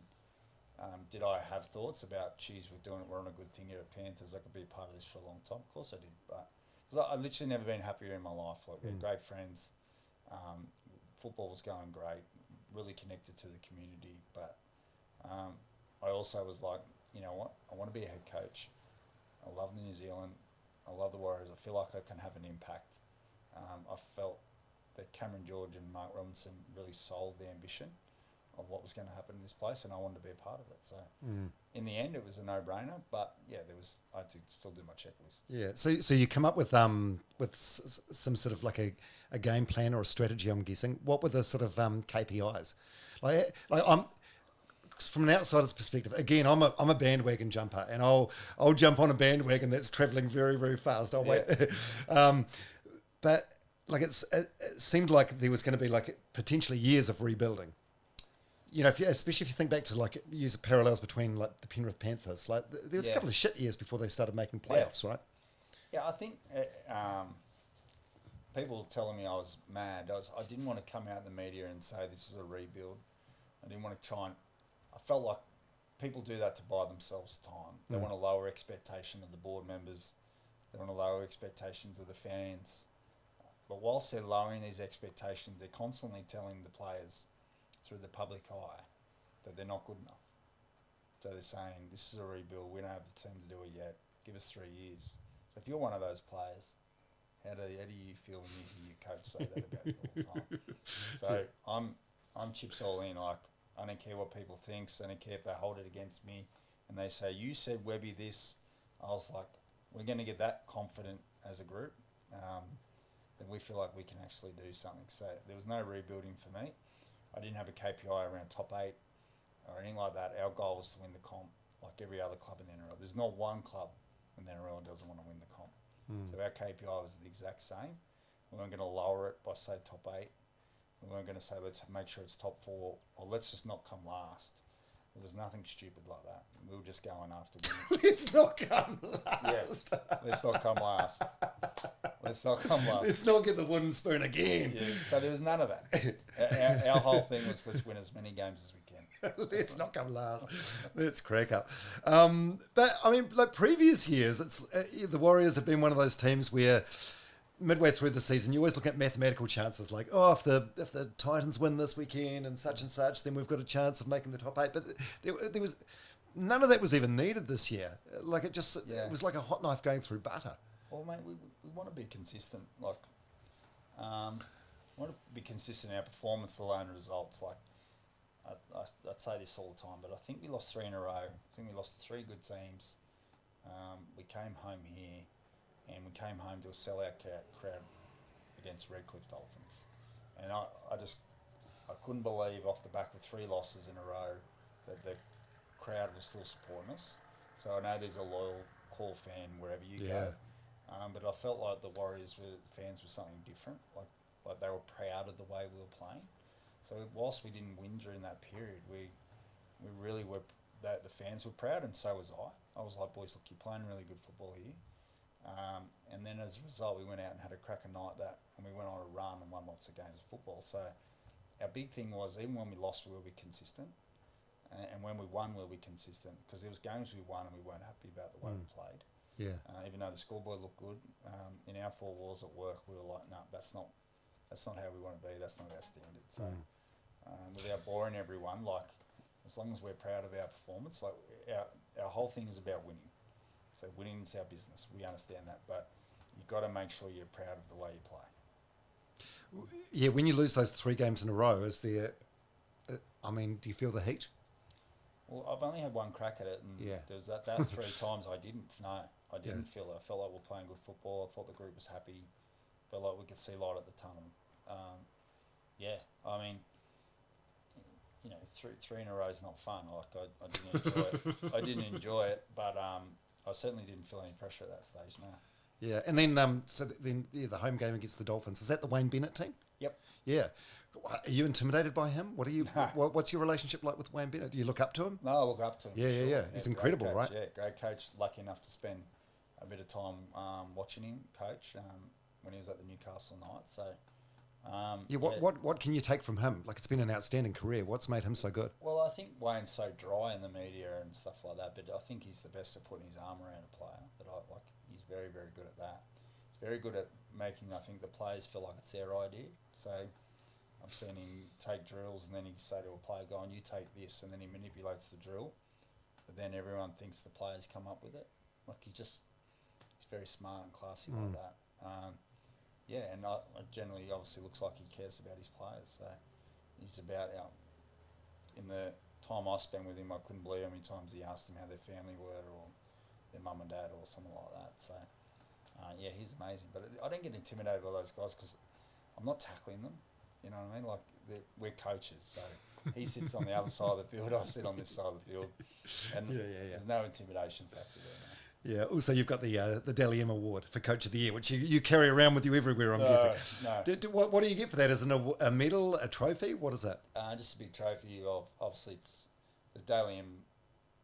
did I have thoughts about, geez, we're on a good thing here at Panthers, I could be a part of this for a long time? Of course I did, but I literally never been happier in my life. Like, we had great friends, football was going great, really connected to the community, but I also was like, you know what, I want to be a head coach. I love New Zealand, I love the Warriors, I feel like I can have an impact. I felt that Cameron George and Mark Robinson really sold the ambition of what was going to happen in this place, and I wanted to be a part of it. So in the end, it was a no-brainer. But yeah, I had to still do my checklist. Yeah. So you come up with some sort of like a game plan or a strategy, I'm guessing. What were the sort of KPIs? Like I'm from an outsider's perspective. Again, I'm a bandwagon jumper, and I'll jump on a bandwagon that's traveling very, very fast. I'll wait. But like it seemed like there was going to be like potentially years of rebuilding. You know, especially if you think back to like use parallels between like the Penrith Panthers, like there was a couple of shit years before they started making playoffs, right? Yeah, I think people telling me I was mad. I didn't want to come out in the media and say this is a rebuild. I didn't want to try and. I felt like people do that to buy themselves time. They want to lower expectation of the board members. They want to lower expectations of the fans. But whilst they're lowering these expectations, they're constantly telling the players through the public eye that they're not good enough. So they're saying, this is a rebuild, we don't have the team to do it yet, give us 3 years. So if you're one of those players, how do you feel when you hear your coach say that about you all the time? So I'm chips all in. Like, I don't care what people think, I don't care if they hold it against me and they say, you said Webby this. I was like, we're going to get that confident as a group that we feel like we can actually do something. So there was no rebuilding for me. I didn't have a KPI around top 8 or anything like that. Our goal was to win the comp, like every other club in the NRL. There's not one club in the NRL that doesn't want to win the comp. So our KPI was the exact same. We weren't going to lower it by, say, top 8. We weren't going to say, let's make sure it's top 4, or let's just not come last. There was nothing stupid like that. We were just going after winning. Let's not come last. Yeah, let's not come last. Let's not come last. Let's not get the wooden spoon again. Yeah, so there was none of that. Our whole thing was let's win as many games as we can. Let's not come last. Let's crack up. But I mean, like previous years, it's the Warriors have been one of those teams where midway through the season, you always look at mathematical chances, like, oh, if the Titans win this weekend and such, then we've got a chance of making the top 8. But there was none of that was even needed this year. Like it was like a hot knife going through butter. Well, mate, we want to be consistent. Like, we want to be consistent in our performance, alone results. Like, I'd say this all the time, but I think we lost 3 in a row. I think we lost to 3 good teams. We came home here. And we came home to a sellout crowd against Redcliffe Dolphins. And I couldn't believe off the back of 3 losses in a row that the crowd was still supporting us. So I know there's a loyal core fan wherever you go. But I felt like the fans were something different. Like they were proud of the way we were playing. So whilst we didn't win during that period, we really were, that the fans were proud, and so was I. I was like, boys, look, you're playing really good football here. And then as a result, we went out and had a cracker night and we went on a run and won lots of games of football. So our big thing was, even when we lost, we will be consistent. And when we won, we'll be consistent. Because there was games we won and we weren't happy about the way we played. Yeah. Even though the scoreboard looked good, in our 4 walls at work, we were like, no, that's not how we want to be. That's not our standard. So without boring everyone, like, as long as we're proud of our performance, like our whole thing is about winning. So winning is our business. We understand that, but you've got to make sure you're proud of the way you play. Yeah, when you lose those 3 games in a row, is there? I mean, do you feel the heat? Well, I've only had 1 crack at it, and there was that 3 times I didn't. No, I didn't feel it. I felt like we're playing good football. I thought the group was happy. Felt like we could see light at the tunnel. three in a row is not fun. Like I didn't enjoy it. I didn't enjoy it, but I certainly didn't feel any pressure at that stage. No. Yeah, and then the home game against the Dolphins, is that the Wayne Bennett team? Yep. Yeah. Are you intimidated by him? What's your relationship like with Wayne Bennett? Do you look up to him? No, I look up to him. Yeah, yeah. He's incredible, coach, right? Yeah, great coach. Lucky enough to spend a bit of time watching him coach when he was at the Newcastle Knights. So. What can you take from him? Like, it's been an outstanding career. What's made him so good? Well, I think Wayne's so dry in the media and stuff like that, but I think he's the best at putting his arm around a player. That I like. He's very, very good at that. He's very good at making, I think, the players feel like it's their idea. So I've seen him take drills and then he say to a player, "Go on, you take this," and then he manipulates the drill. But then everyone thinks the players come up with it. Like he's very smart and classy like that. Yeah, and generally, obviously, looks like he cares about his players. So he's about out. In the time I spent with him, I couldn't believe how many times he asked them how their family were, or their mum and dad, or something like that. So yeah, he's amazing. But I don't get intimidated by those guys because I'm not tackling them. You know what I mean? Like we're coaches, so he sits on the other side of the field, I sit on this side of the field, and there's no intimidation factor there. No. Yeah. Also, you've got the Dally M Award for Coach of the Year, which you carry around with you everywhere. I'm guessing. No. What do you get for that? Is it a medal, a trophy? What is that? Just a big trophy of obviously it's the Dally M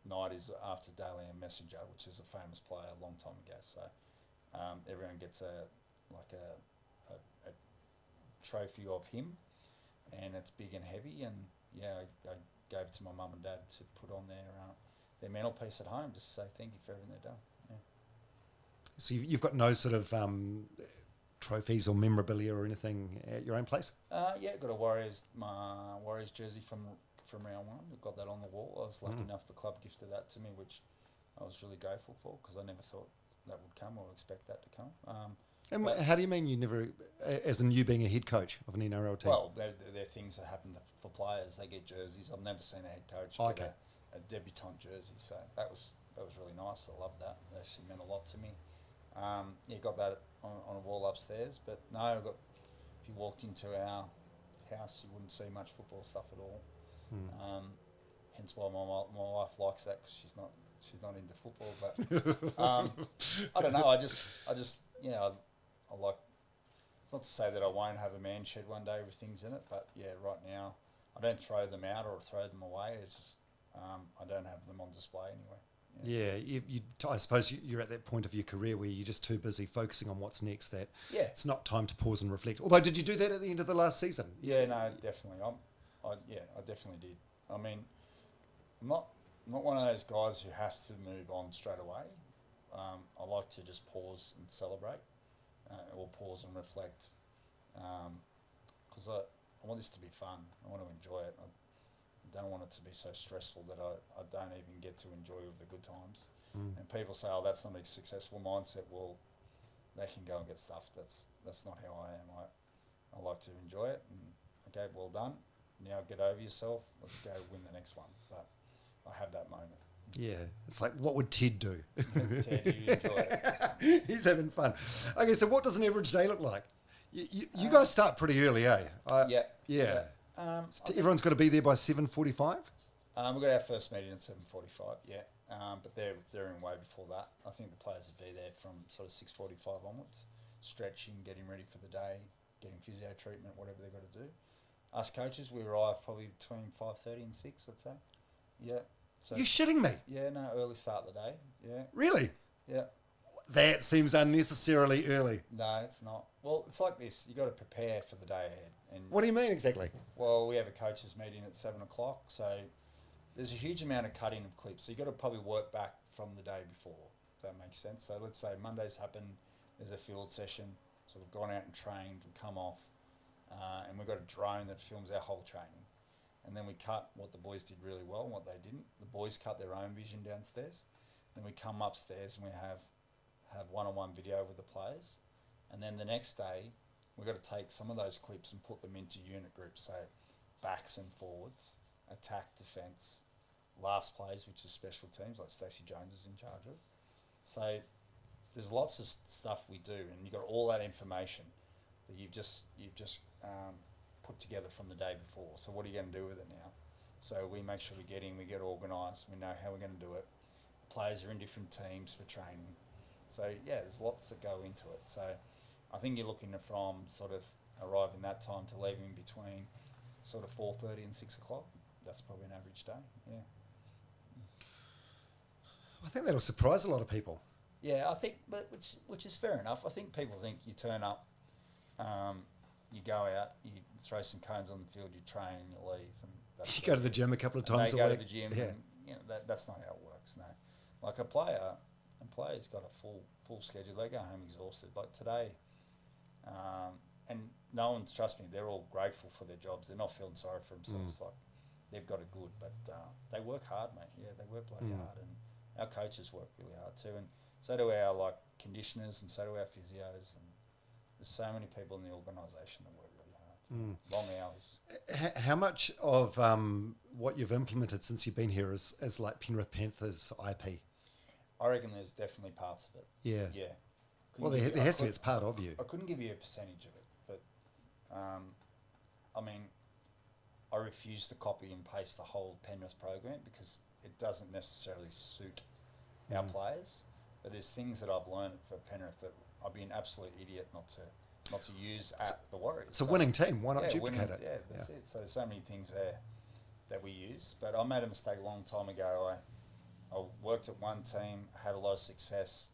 night is after Dally M Messenger, which is a famous player a long time ago. So everyone gets a trophy of him, and it's big and heavy. And yeah, I gave it to my mum and dad to put on their mantelpiece at home, just to say thank you for everything they've done. Yeah. So you've got no sort of trophies or memorabilia or anything at your own place? Yeah, got my Warriors jersey from round one. We've got that on the wall. I was lucky enough the club gifted that to me, which I was really grateful for because I never thought that would come or expect that to come. And how do you mean you never, as in you being a head coach of an NRL team? Well, they're things that happen for players. They get jerseys. I've never seen a head coach get a debutant jersey, so that was really nice. I loved that. It actually meant a lot to me. Yeah, got that on a wall upstairs. But no, if you walked into our house, you wouldn't see much football stuff at all. Hence why my wife likes that because she's not into football. But I don't know. I just I like. It's not to say that I won't have a man shed one day with things in it, but yeah, right now I don't throw them out or throw them away. It's just I don't have them on display anyway. Yeah, I suppose you're at that point of your career where you're just too busy focusing on what's next that it's not time to pause and reflect. Although, did you do that at the end of the last season? Yeah, no, definitely. I definitely did. I mean, I'm not one of those guys who has to move on straight away. I like to just pause and celebrate, or pause and reflect, because I want this to be fun. I want to enjoy it. I don't want it to be so stressful that I don't even get to enjoy the good times. And people say, "Oh, that's not a successful mindset." Well, they can go and get stuff. That's not how I am. I like to enjoy it. And okay, well done. Now get over yourself. Let's go win the next one. But I have that moment. Yeah, it's like, what would Ted do? Ted, you enjoy it. He's having fun. Okay, so what does an average day look like? You guys start pretty early, eh? Yeah. Everyone's got to be there by 7:45? We've got our first meeting at 7:45, yeah. But they're in way before that. I think the players would be there from sort of 6:45 onwards, stretching, getting ready for the day, getting physio treatment, whatever they've got to do. Us coaches, we arrive probably between 5:30 and 6, I'd say. Yeah. So, you're shitting me. Yeah, no, early start of the day. Yeah. Really? Yeah. That seems unnecessarily early. No, it's not. Well, it's like this. You got to prepare for the day ahead. And what do you mean exactly? Well, we have a coaches meeting at 7 o'clock, so there's a huge amount of cutting of clips. So you got to probably work back from the day before, if that makes sense. So let's say Monday's happened. There's a field session. So we've gone out and trained. We come off, and we've got a drone that films our whole training. And then we cut what the boys did really well and what they didn't. The boys cut their own vision downstairs. Then we come upstairs and we have one-on-one video with the players. And then the next day, we've got to take some of those clips and put them into unit groups. So backs and forwards, attack, defence, last plays, which is special teams, like Stacey Jones is in charge of. So there's lots of stuff we do, and you've got all that information that you've just put together from the day before. So what are you going to do with it now? So we make sure we get in, we get organised, we know how we're going to do it. Players are in different teams for training. So yeah, there's lots that go into it. So I think you're looking from sort of arriving that time to leaving between sort of 4:30 and 6 o'clock. That's probably an average day. Yeah. I think that'll surprise a lot of people. Yeah, I think, but which is fair enough. I think people think you turn up, you go out, you throw some cones on the field, you train, and you leave, and that's You go to the gym a couple of times a week. They go to the gym, and that's not how it works. No, like a player's got a full schedule. They go home exhausted. Like today, and no one's, trust me, they're all grateful for their jobs. They're not feeling sorry for themselves. Like they've got it good, but they work hard, mate. Yeah, they work bloody hard, and our coaches work really hard too, and so do our conditioners, and so do our physios, and there's so many people in the organisation that work really hard. Long hours. How much of what you've implemented since you've been here is like Penrith Panthers IP? I reckon there's definitely parts of it. Yeah. Yeah. Well, there has to be. It's part of you. I couldn't give you a percentage of it, but I mean, I refuse to copy and paste the whole Penrith program because it doesn't necessarily suit our players. But there's things that I've learned for Penrith that I'd be an absolute idiot not to use at the Warriors. It's a winning team. Why not duplicate it? Yeah, that's it. So there's so many things there that we use. But I made a mistake a long time ago. I worked at one team, had a lot of success,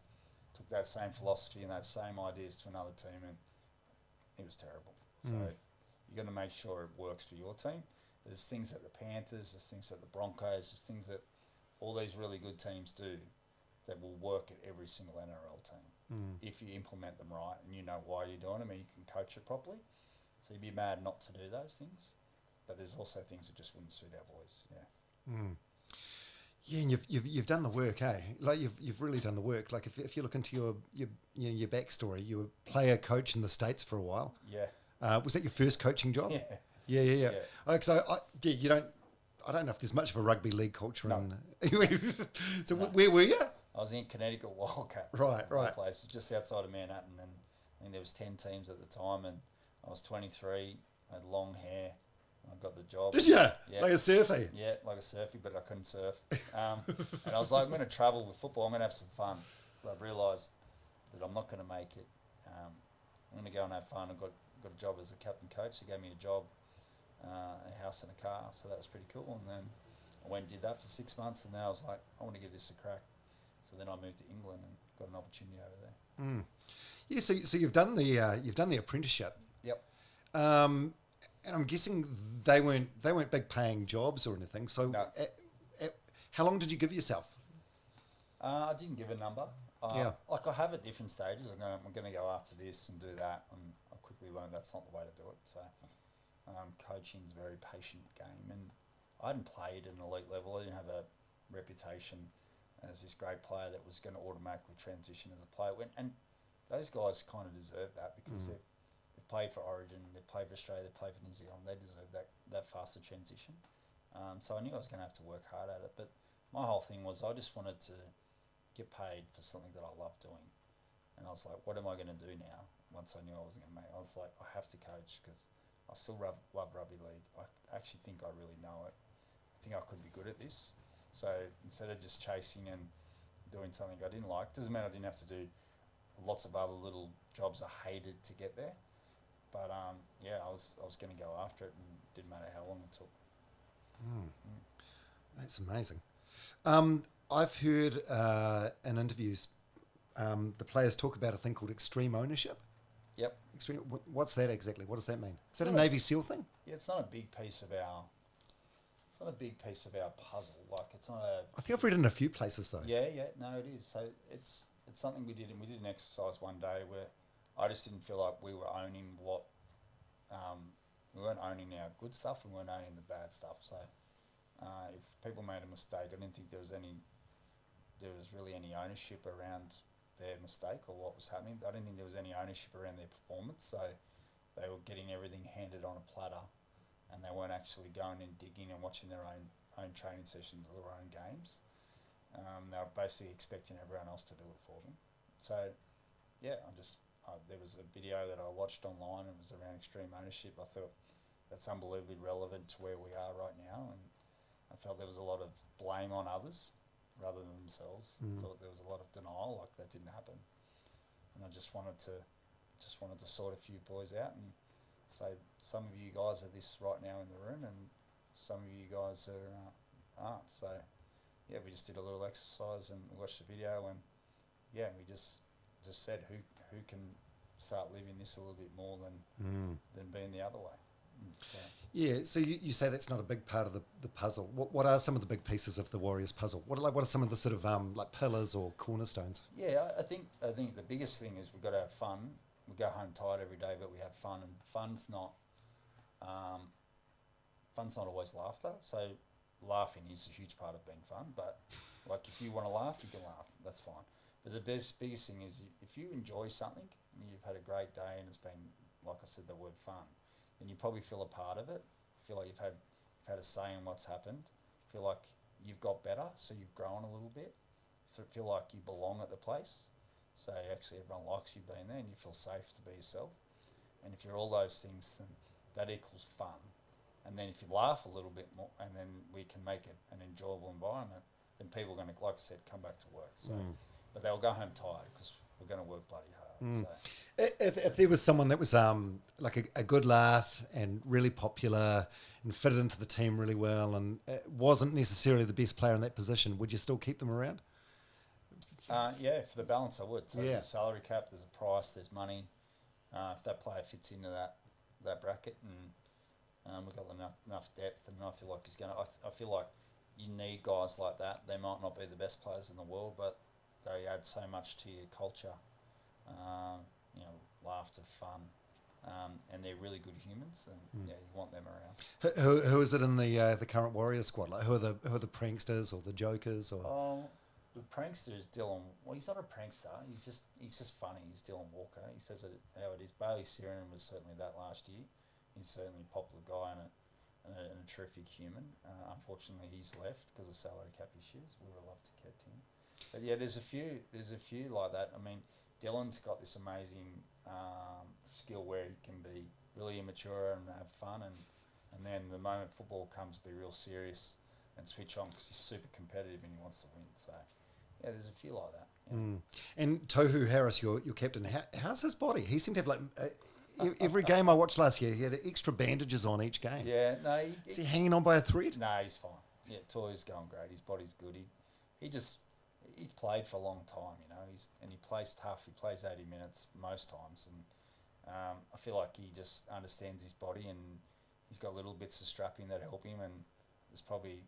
took that same philosophy and those same ideas to another team, and it was terrible. So you've got to make sure it works for your team. There's things that the Panthers, there's things that the Broncos, there's things that all these really good teams do that will work at every single NRL team if you implement them right and you know why you're doing them and you can coach it properly. So you'd be mad not to do those things, but there's also things that just wouldn't suit our boys. Yeah. Yeah, and you've done the work, eh? Like you've really done the work. Like if you look into your backstory, you were player coach in the States for a while. Yeah. Was that your first coaching job? Yeah. Yeah. You don't. I don't know if there's much of a rugby league culture in. So where were you? I was in Connecticut Wildcats. Right. Place just outside of Manhattan, and I think there was 10 teams at the time, and I was 23, I had long hair, and I got the job. Did you? Yeah. Like a surfie? Yeah, like a surfie, but I couldn't surf. And I was like, I'm going to travel with football, I'm going to have some fun. But I've realised that I'm not going to make it. I'm going to go and have fun. I got a job as a captain coach. They gave me a job, a house and a car, so that was pretty cool. And then I went and did that for 6 months, and then I was like, I want to give this a crack. So then I moved to England and got an opportunity over there. Yeah, so you've done the apprenticeship. Yep. And I'm guessing they weren't big paying jobs or anything. So No. How long did you give yourself? I didn't give a number. Like I have at different stages. I'm going to go after this and do that, and I quickly learned that's not the way to do it. So coaching is a very patient game, and I hadn't played at an elite level. I didn't have a reputation as this great player that was going to automatically transition as a player. And those guys kind of deserve that because they've played for Origin, they've played for Australia, they've played for New Zealand. They deserve that faster transition. So I knew I was going to have to work hard at it. But my whole thing was I just wanted to get paid for something that I love doing. And I was like, what am I going to do now? Once I knew I wasn't going to make it, I was like, I have to coach because I still love rugby league. I actually think I really know it. I think I could be good at this. So instead of just chasing and doing something I didn't like, doesn't mean I didn't have to do lots of other little jobs I hated to get there. But I was going to go after it, and it didn't matter how long it took. That's amazing. I've heard in interviews the players talk about a thing called extreme ownership. Yep. What's that exactly? What does that mean? Is that a not Navy SEAL thing? Yeah, it's not a big piece of our. It's not a big piece of our puzzle. Like it's not a. I think I've read it in a few places though. Yeah, no, it is. So it's something we did, and we did an exercise one day where I just didn't feel like we were owning what. We weren't owning our good stuff, and we weren't owning the bad stuff. So if people made a mistake, I didn't think there was really any ownership around their mistake or what was happening. I didn't think there was any ownership around their performance. So they were getting everything handed on a platter, and they weren't actually going and digging and watching their own training sessions or their own games. They were basically expecting everyone else to do it for them. So yeah, there was a video that I watched online, and it was around extreme ownership. I thought that's unbelievably relevant to where we are right now, and I felt there was a lot of blame on others rather than themselves. I thought there was a lot of denial, like that didn't happen. And I just wanted to sort a few boys out and say, some of you guys are this right now in the room, and some of you guys aren't. So, yeah, we just did a little exercise and watched the video, and yeah, we just said who can start living this a little bit more than being the other way. So. Yeah, so you say that's not a big part of the puzzle. What are some of the big pieces of the Warriors puzzle? What are some of the sort of like pillars or cornerstones? Yeah, I think the biggest thing is we've got to have fun. We go home tired every day, but we have fun, and fun's not always laughter. So laughing is a huge part of being fun, but like if you want to laugh, you can laugh. That's fine. But the biggest thing is if you enjoy something and you've had a great day and it's been, like I said, the word fun, then you probably feel a part of it. Feel like you've had a say in what's happened. Feel like you've got better, so you've grown a little bit. Feel like you belong at the place. So actually everyone likes you being there and you feel safe to be yourself. And if you're all those things, then that equals fun. And then if you laugh a little bit more and then we can make it an enjoyable environment, then people are going to, like I said, come back to work. So, but they'll go home tired because we're going to work bloody hard. So. If there was someone that was like a good laugh and really popular and fitted into the team really well and wasn't necessarily the best player in that position, would you still keep them around? Yeah, for the balance I would. So yeah. There's a salary cap, there's a price, there's money. If that player fits into that bracket and we've got enough depth, and I feel like he's going to... I feel like you need guys like that. They might not be the best players in the world, but they add so much to your culture. Laughter, fun, and they're really good humans, and yeah, you want them around. Who is it in the current Warriors squad? Like who are the pranksters or the jokers or? The prankster is Dylan. Well, he's not a prankster. He's just funny. He's Dylan Walker. He says it how it is. Bailey Siren was certainly that last year. He's certainly a popular guy and a terrific human. Unfortunately, he's left because of salary cap issues. We would have loved to have kept him. But yeah, there's a few like that. I mean, Dylan's got this amazing skill where he can be really immature and have fun, and then the moment football comes, be real serious and switch on because he's super competitive and he wants to win. So yeah, there's a few like that. Yeah. And Tohu Harris, your captain, how's his body? He seemed to have like every game I watched last year, he had extra bandages on each game. Yeah, no. Is he hanging on by a thread? No, he's fine. Yeah, Tohu's going great. His body's good. He's played for a long time, and he plays tough. He plays 80 minutes most times, and I feel like he just understands his body, and he's got little bits of strapping that help him, and there's probably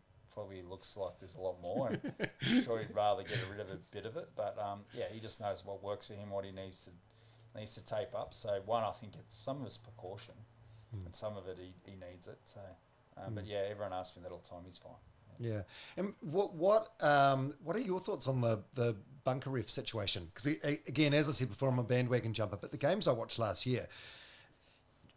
looks like there's a lot more, and I'm sure he'd rather get rid of a bit of it, but yeah, he just knows what works for him, what he needs to tape up. So I think some of it's precaution, and some of it he needs it. So, but yeah, everyone asks me that all the time. He's fine. Yeah. And what are your thoughts on the bunker ref situation? Because again, as I said before, I'm a bandwagon jumper, but the games I watched last year,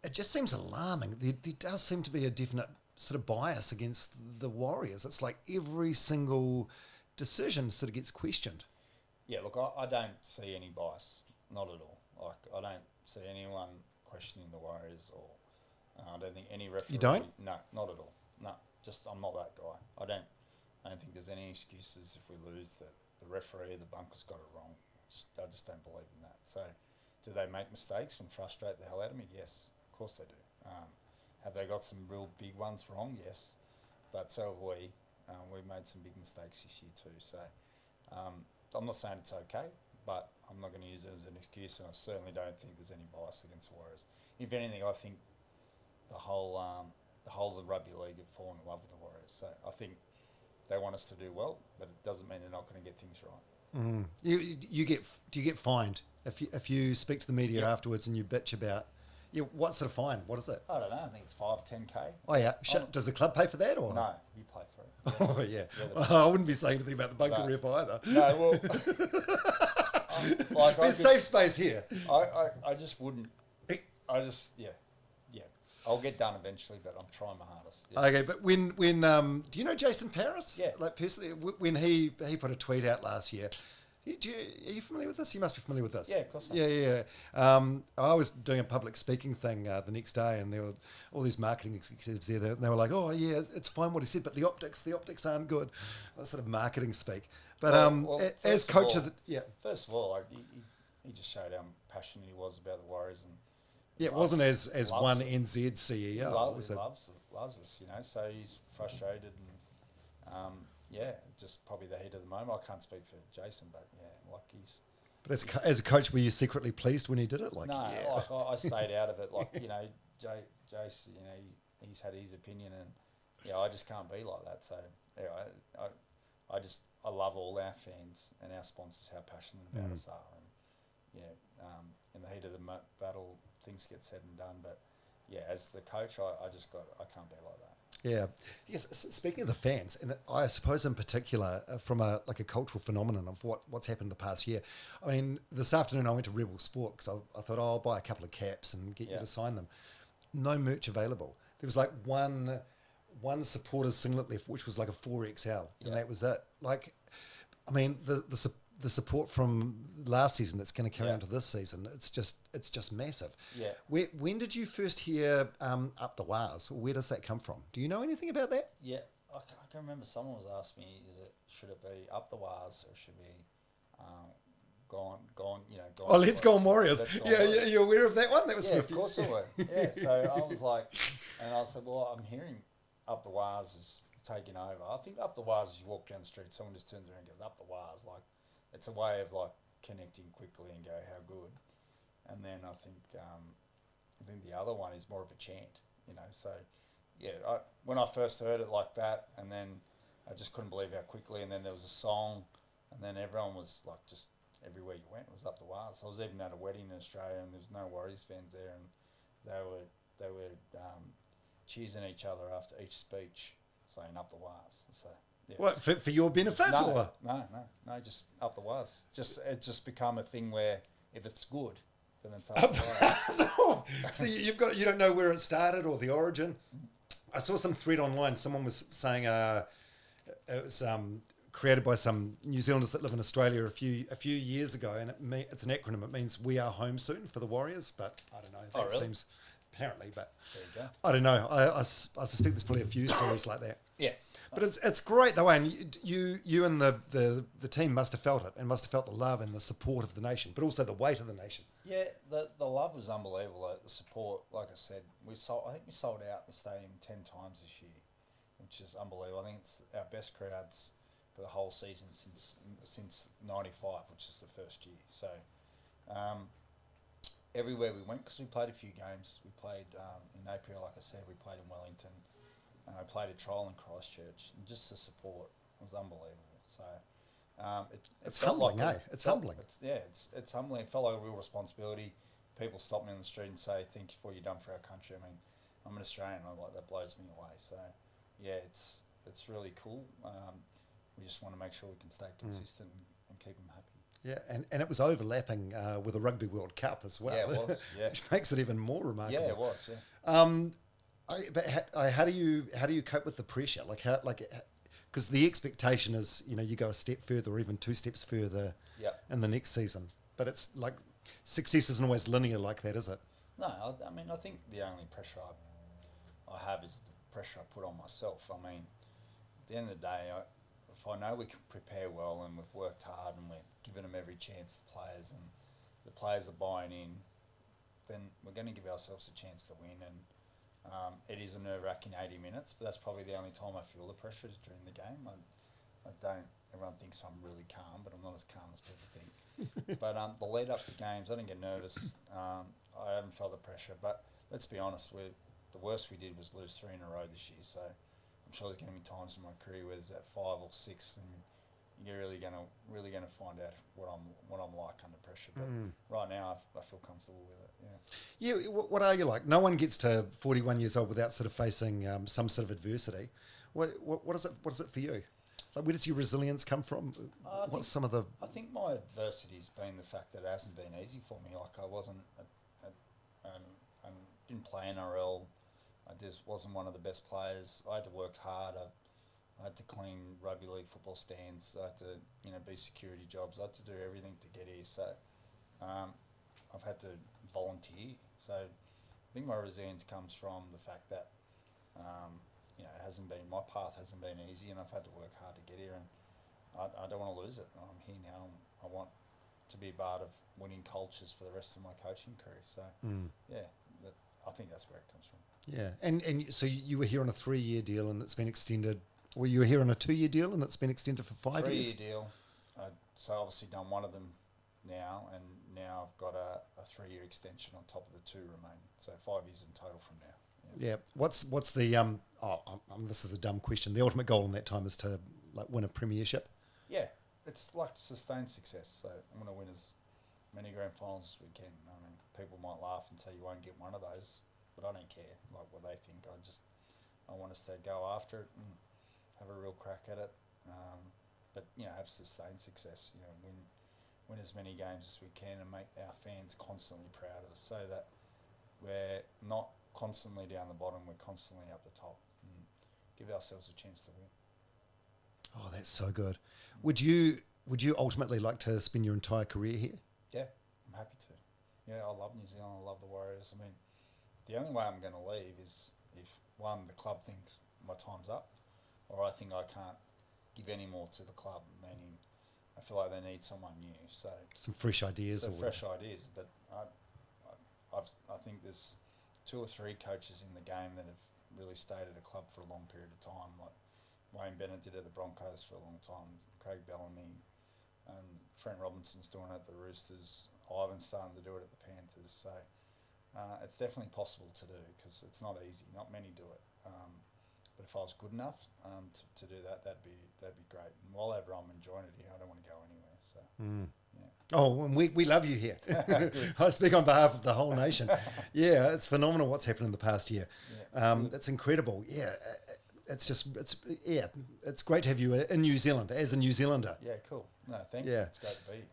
it just seems alarming. There does seem to be a definite sort of bias against the Warriors. It's like every single decision sort of gets questioned. Yeah, look, I don't see any bias, not at all. Like, I don't see anyone questioning the Warriors, or I don't think any referee... You don't? No, not at all. No, just I'm not that guy. I don't think there's any excuses if we lose that the referee or the bunker's got it wrong. I just don't believe in that. So, do they make mistakes and frustrate the hell out of me? Yes, of course they do. Have they got some real big ones wrong? Yes. But so have we. We've made some big mistakes this year too. So I'm not saying it's okay, but I'm not going to use it as an excuse, and I certainly don't think there's any bias against the Warriors. If anything, I think the whole of the rugby league have fallen in love with the Warriors. So I think they want us to do well, but it doesn't mean they're not going to get things right. Do you get fined if you speak to the media afterwards and you bitch about... Yeah, what sort of fine? What is it? I don't know. I think it's 5, 10K. Oh yeah. Does the club pay for that, or no? You pay for it. Yeah. Oh yeah. I wouldn't be saying anything about the bunker ref either. No, well, there's safe space here. I just wouldn't. Yeah. I'll get done eventually, but I'm trying my hardest. Yeah. Okay, but when do you know Jason Paris? Yeah. Like personally, when he put a tweet out last year, Are you familiar with this? You must be familiar with this. Yeah, of course. Yeah. I was doing a public speaking thing the next day, and there were all these marketing executives there. They were like, "Oh yeah, it's fine what he said, but the optics aren't good." That sort of marketing speak. But as coach of the First of all, he just showed how passionate he was about the Warriors, and it wasn't as one NZ CEO. He loves us, So he's frustrated, and just probably the heat of the moment. I can't speak for Jason, but he's. But as a coach, were you secretly pleased when he did it? I stayed out of it. Jason, he's had his opinion, and I just can't be like that. So I love all our fans and our sponsors how passionate about us are, and in the heat of the battle, things get said and done. But as the coach, I can't be like that. Yeah. Yes. Speaking of the fans, and I suppose in particular from a cultural phenomenon of what's happened the past year. I mean, this afternoon I went to Rebel Sport because I thought I'll buy a couple of caps and get you to sign them. No merch available. There was like one supporter's singlet left, which was like a 4XL, and that was it. I mean, the support from last season that's going to carry on to this season, it's just massive. Yeah. When did you first hear Up The Wahs? Where does that come from? Do you know anything about that? Yeah, I can remember someone was asking me, should it be Up The Wahs or should it be gone? Oh, Let's Go on Warriors. Warriors. You're aware of that one? That was of course I were. Yeah, so I was like, and I said, well, I'm hearing Up The Wahs is taking over. I think Up The Wahs, as you walk down the street, someone just turns around and goes, Up The Wahs, it's a way of connecting quickly and go, how good. And then I think the other one is more of a chant, So when I first heard it like that, and then I just couldn't believe how quickly. And then there was a song, and then everyone was just everywhere you went, it was Up The Wahs. I was even at a wedding in Australia, and there was no Warriors fans there, and they were cheersing each other after each speech, saying Up The Wahs. So. Yeah. What, for your benefit? No, just Up The Wahs. It's just become a thing where if it's good, then it's Up The Wahs. So you don't know where it started or the origin. I saw some thread online. Someone was saying it was created by some New Zealanders that live in Australia a few years ago, and it's an acronym. It means "We Are Home Soon" for the Warriors, but I don't know. That really? seems apparently, but there you go. I don't know. I suspect there's probably a few stories like that. Yeah. But it's great though, and you and the team must have felt it, and must have felt the love and the support of the nation, but also the weight of the nation. Yeah, the love was unbelievable. The support, like I said, I think we sold out the stadium 10 times this year, which is unbelievable. I think it's our best crowds for the whole season since '95, which is the first year. So everywhere we went, because we played a few games. We played in Napier, like I said. We played in Wellington. I played a trial in Christchurch, and just the support was unbelievable. So it's humbling, It's humbling. It's humbling. It felt like a real responsibility. People stop me on the street and say, "Thank you for what you've done for our country." I mean, I'm an Australian. That blows me away. So it's really cool. We just want to make sure we can stay consistent and keep them happy. Yeah, and it was overlapping with the Rugby World Cup as well. Yeah, it was. Yeah, which makes it even more remarkable. Yeah, it was. Yeah. How do you cope with the pressure? Because the expectation is you go a step further or even 2 steps further in the next season. But it's like success isn't always linear like that, is it? No, I mean I think the only pressure I have is the pressure I put on myself. I mean, at the end of the day, if I know we can prepare well and we've worked hard and we're giving them every chance, the players, and the players are buying in, then we're going to give ourselves a chance to win. And it is a nerve-wracking 80 minutes, but that's probably the only time I feel the pressure is during the game. I don't. Everyone thinks I'm really calm, but I'm not as calm as people think. But the lead up to games, I don't get nervous. I haven't felt the pressure. But let's be honest, the worst we did was lose 3 in a row this year. So I'm sure there's going to be times in my career where there's that 5 or 6, and you're really going to find out what I'm like under pressure. But right now, I feel comfortable with it. Yeah. Yeah. What are you like? No one gets to 41 years old without sort of facing some sort of adversity. What is it? What is it for you? Like, where does your resilience come from? What's some of the? I think my adversity has been the fact that it hasn't been easy for me. Like I wasn't, I didn't play NRL. I just wasn't one of the best players. I had to work hard. I had to clean rugby league football stands. I had to, be security jobs. I had to do everything to get here. So I've had to volunteer. So I think my resilience comes from the fact that, it hasn't been, my path hasn't been easy, and I've had to work hard to get here, and I don't want to lose it. I'm here now. I want to be a part of winning cultures for the rest of my coaching career. So, I think that's where it comes from. Yeah, and so you were here on a 3-year deal, and it's been extended. Well, you were here on a 2-year deal, and it's been extended for 5 years. 3-year deal. So obviously done one of them now, and now I've got a 3-year extension on top of the 2 remaining. So 5 years in total from now. Yeah. What's the this is a dumb question. The ultimate goal in that time is to win a premiership. Yeah, it's like sustained success. So I'm going to win as many grand finals as we can. I mean, people might laugh and say you won't get one of those, but I don't care what they think. I want us to go after it and have a real crack at it. But have sustained success. Win as many games as we can and make our fans constantly proud of us, so that we're not constantly down the bottom, we're constantly up the top, and give ourselves a chance to win. Oh, that's so good. Would you ultimately like to spend your entire career here? Yeah, I'm happy to. Yeah, I love New Zealand. I love the Warriors. I mean, the only way I'm going to leave is if, one, the club thinks my time's up, or I think I can't give any more to the club, meaning I feel like they need someone new. So some fresh ideas. Fresh ideas, but I think there's 2 or 3 coaches in the game that have really stayed at a club for a long period of time, like Wayne Bennett did at the Broncos for a long time, Craig Bellamy, and Trent Robinson's doing it at the Roosters, Ivan's starting to do it at the Panthers. So it's definitely possible to do, because it's not easy. Not many do it. But if I was good enough to do that, that'd be great. And while ever I'm enjoying it here, I don't want to go anywhere. So yeah. Oh, and we love you here. I speak on behalf of the whole nation. Yeah, it's phenomenal what's happened in the past year. Yeah. It's incredible. Yeah, it's great to have you in New Zealand as a New Zealander. Yeah, cool. No, thank you. It's great to be here.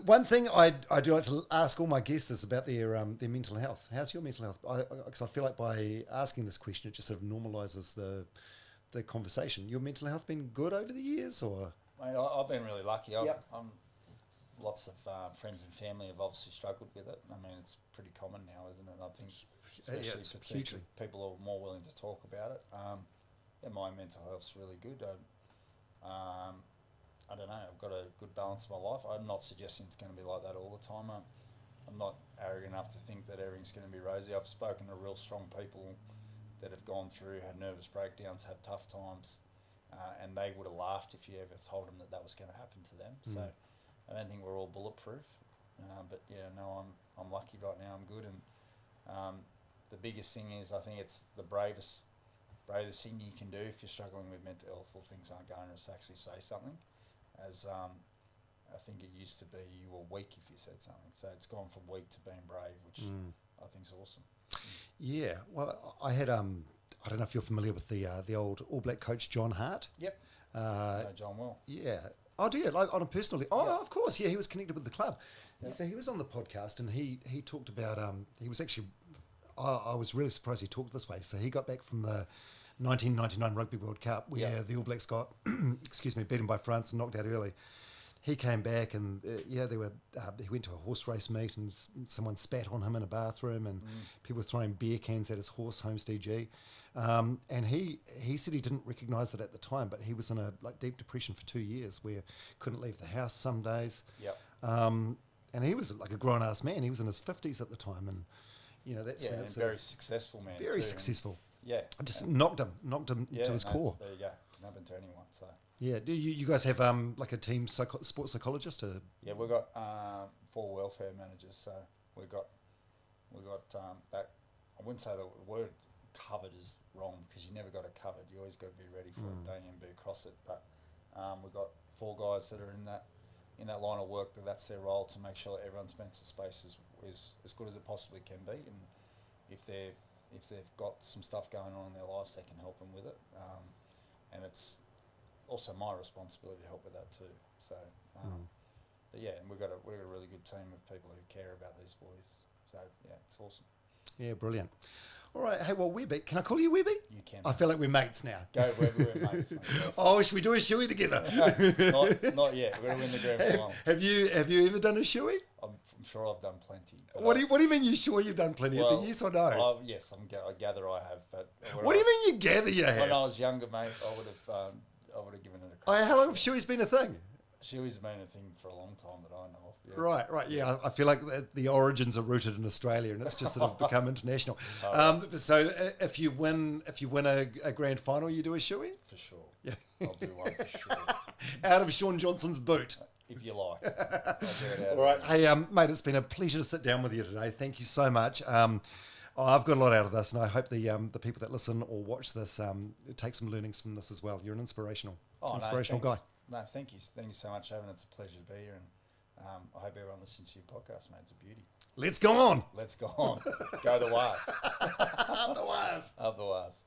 One thing I do like to ask all my guests is about their mental health. How's your mental health? Because I feel like by asking this question, it just sort of normalises the conversation. Your mental health been good over the years, or? Mate, I've been really lucky. Lots of friends and family have obviously struggled with it. I mean, it's pretty common now, isn't it? I think, especially hugely. People are more willing to talk about it. My mental health's really good. I don't know, I've got a good balance in my life. I'm not suggesting it's going to be like that all the time. I'm not arrogant enough to think that everything's going to be rosy. I've spoken to real strong people that have gone through, had nervous breakdowns, had tough times, and they would have laughed if you ever told them that was going to happen to them. So I don't think we're all bulletproof, but I'm lucky right now. I'm good, and the biggest thing is I think it's the bravest thing you can do if you're struggling with mental health or things aren't going, is actually say something. As I think it used to be, you were weak if you said something. So it's gone from weak to being brave, which I think is awesome. Yeah, well, I had I don't know if you're familiar with the old All Black coach John Hart. Yep. I know John well. Yeah. Oh, do you? Like on a personal level? Oh, of course. Yeah, he was connected with the club. Yep. So he was on the podcast, and he talked about he was actually I was really surprised he talked this way. So he got back from the 1999 Rugby World Cup, where the All Blacks got, beaten by France and knocked out early. He came back and he went to a horse race meet and someone spat on him in a bathroom, and people were throwing beer cans at his horse, Holmes DG. And he said he didn't recognise it at the time, but he was in a deep depression for 2 years, where couldn't leave the house some days. Yep. And he was like a grown ass man. He was in his 50s at the time, and that's and very successful man. Very successful. Yeah, I just knocked him to his core. There you go. Can happen to anyone. So yeah, do you guys have like a team sports psychologist? Yeah, we've got 4 welfare managers. So we've got that. I wouldn't say the word covered is wrong, because you never got it covered. You always got to be ready for it, don't you, and be across it. But we've got 4 guys that are in that line of work. That's their role, to make sure that everyone's mental space is as good as it possibly can be, and if they've got some stuff going on in their lives, they can help them with it. And it's also my responsibility to help with that too. So, but yeah, and we've got a really good team of people who care about these boys. So yeah, it's awesome. Yeah, brilliant. All right. Hey, well, Webby, can I call you Webby? You can. I feel like we're mates now. Go wherever we're mates. Oh, should we do a shoey together? Not yet. We're going to win the grand final. Have you ever done a shoey? I'm sure I've done plenty. What do you mean? You sure you've done plenty? It's a yes or no. Yes, I gather I have. But what do you mean you gather you have? When I was younger, mate, I would have given it a crack. How long have shoeys been a thing? Shoey's been a thing for a long time that I know of. Yeah. Right, yeah. I feel like the origins are rooted in Australia, and it's just sort of become international. So if you win a grand final, you do a shoey? For sure. Yeah, I'll do one for sure. Out of Shaun Johnson's boot. If you like. I'll do it out. All right. Hey, mate, it's been a pleasure to sit down with you today. Thank you so much. I've got a lot out of this, and I hope the people that listen or watch this take some learnings from this as well. You're an inspirational guy. No, thank you. Thank you so much, Evan. It's a pleasure to be here, and I hope everyone listens to your podcast, mate. It's a beauty. Let's go on. Let's go on. Go the Wahs. Up the Wahs. Up the Wahs.